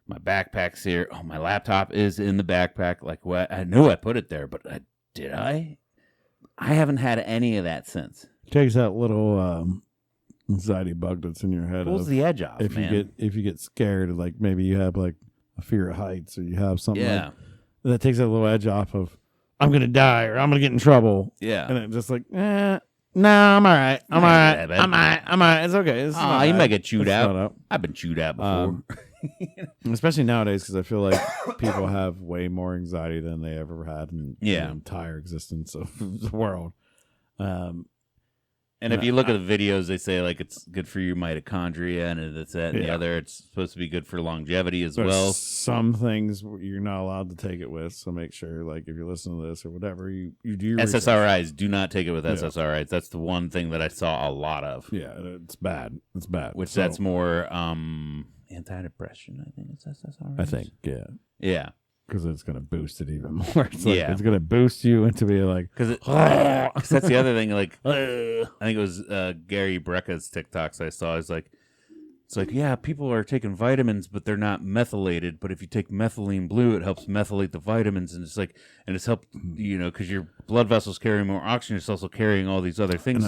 My backpack's here. Oh, my laptop is in the backpack. Like, what? I knew I put it there, but did I? I haven't had any of that since. Takes that little anxiety bug that's in your head. Pulls the edge off, man. If you get scared, like maybe you have like a fear of heights, or you have something that takes that little edge off of, I'm going to die or I'm going to get in trouble. Yeah. And it's just like, no, I'm all right. I'm all right. It's okay. You might get chewed out. I've been chewed out before. Especially nowadays, because I feel like people have way more anxiety than they ever had in the entire existence of the world. And if you look at the videos, they say like it's good for your mitochondria and it's that and the other. It's supposed to be good for longevity as well. Some things you're not allowed to take it with, so make sure, like, if you're listening to this or whatever, you do your SSRIs. research. Do not take it with SSRIs. That's the one thing that I saw a lot of. Yeah, it's bad. It's bad. That's more antidepressant. I think it's SSRIs. I think, yeah. Because it's going to boost it even more. It's like, it's going to boost you into being like... Because that's the other thing. Like, I think it was Gary Brecka's TikToks I saw. It's like, yeah, people are taking vitamins, but they're not methylated. But if you take methylene blue, it helps methylate the vitamins. And it's like, and it's helped, because your blood vessels carry more oxygen. It's also carrying all these other things.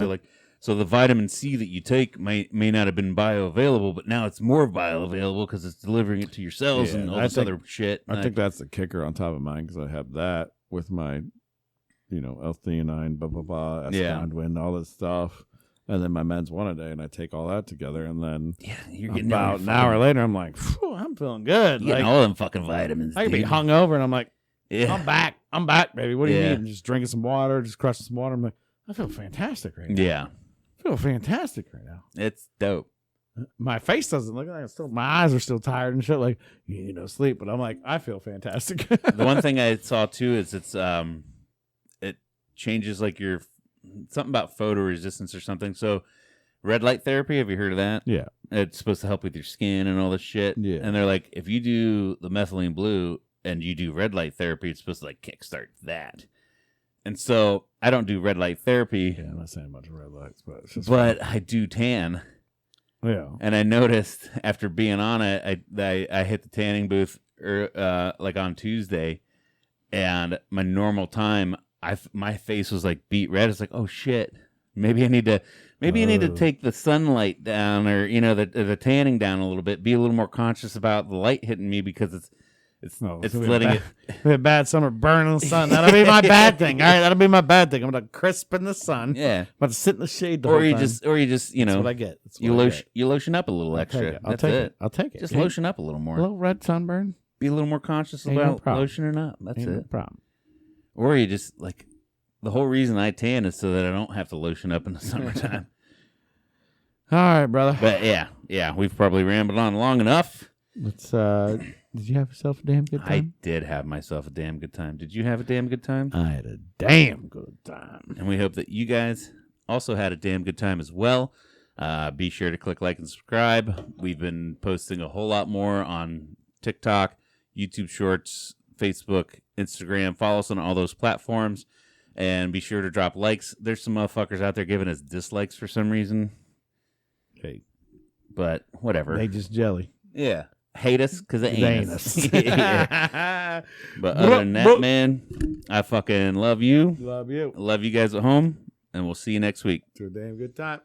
So the vitamin C that you take may not have been bioavailable, but now it's more bioavailable because it's delivering it to your cells and all this other shit. I think that's the kicker on top of mine, because I have that with my, L-theanine, blah, blah, blah, escondwin, all this stuff. And then my meds one a day, and I take all that together, and then you're getting about an hour later, I'm like, I'm feeling good. You're getting all them fucking vitamins. I could be hungover, and I'm like, I'm back, baby. What do you need? I'm just drinking some water, just crushing some water. I'm like, I feel fantastic right now. Yeah. I feel fantastic right now. It's dope. My face doesn't look like it's my eyes are still tired and shit, like, sleep. But I'm like, I feel fantastic. The one thing I saw too is it changes like your something about photoresistance or something. So red light therapy, have you heard of that? Yeah. It's supposed to help with your skin and all this shit. Yeah. And they're like, if you do the methylene blue and you do red light therapy, it's supposed to like kickstart that. And so I don't do red light therapy. Yeah, I'm not saying much of red lights, but I do tan. Yeah. And I noticed after being on it, I hit the tanning booth like on Tuesday, and my normal time, my face was like beet red. It's like, oh shit, maybe I need to take the sunlight down, or the tanning down a little bit. Be a little more conscious about the light hitting me, because it's letting it be a bad summer, burn in the sun. That'll be my bad thing. All right, that'll be my bad thing. I'm gonna crisp in the sun. Yeah, I'm about to sit in the shade the whole time. Or you just That's what I get. You lotion up a little extra. I'll take it. I'll take it. Just lotion up a little more. A little red sunburn. Be a little more conscious about lotioning up. That's Ain't it. No problem. Or you just like, the whole reason I tan is so that I don't have to lotion up in the summertime. All right, brother. But yeah, we've probably rambled on long enough. Let's. Did you have yourself a damn good time? I did have myself a damn good time. Did you have a damn good time? I had a damn good time. And we hope that you guys also had a damn good time as well. Be sure to click like and subscribe. We've been posting a whole lot more on TikTok, YouTube Shorts, Facebook, Instagram. Follow us on all those platforms. And be sure to drop likes. There's some motherfuckers out there giving us dislikes for some reason. Hey. But whatever. They just jelly. Yeah. Hate us because it ain't us. Yeah. But other than that, man, I fucking love you. Love you. Love you guys at home. And we'll see you next week. It's a damn good time.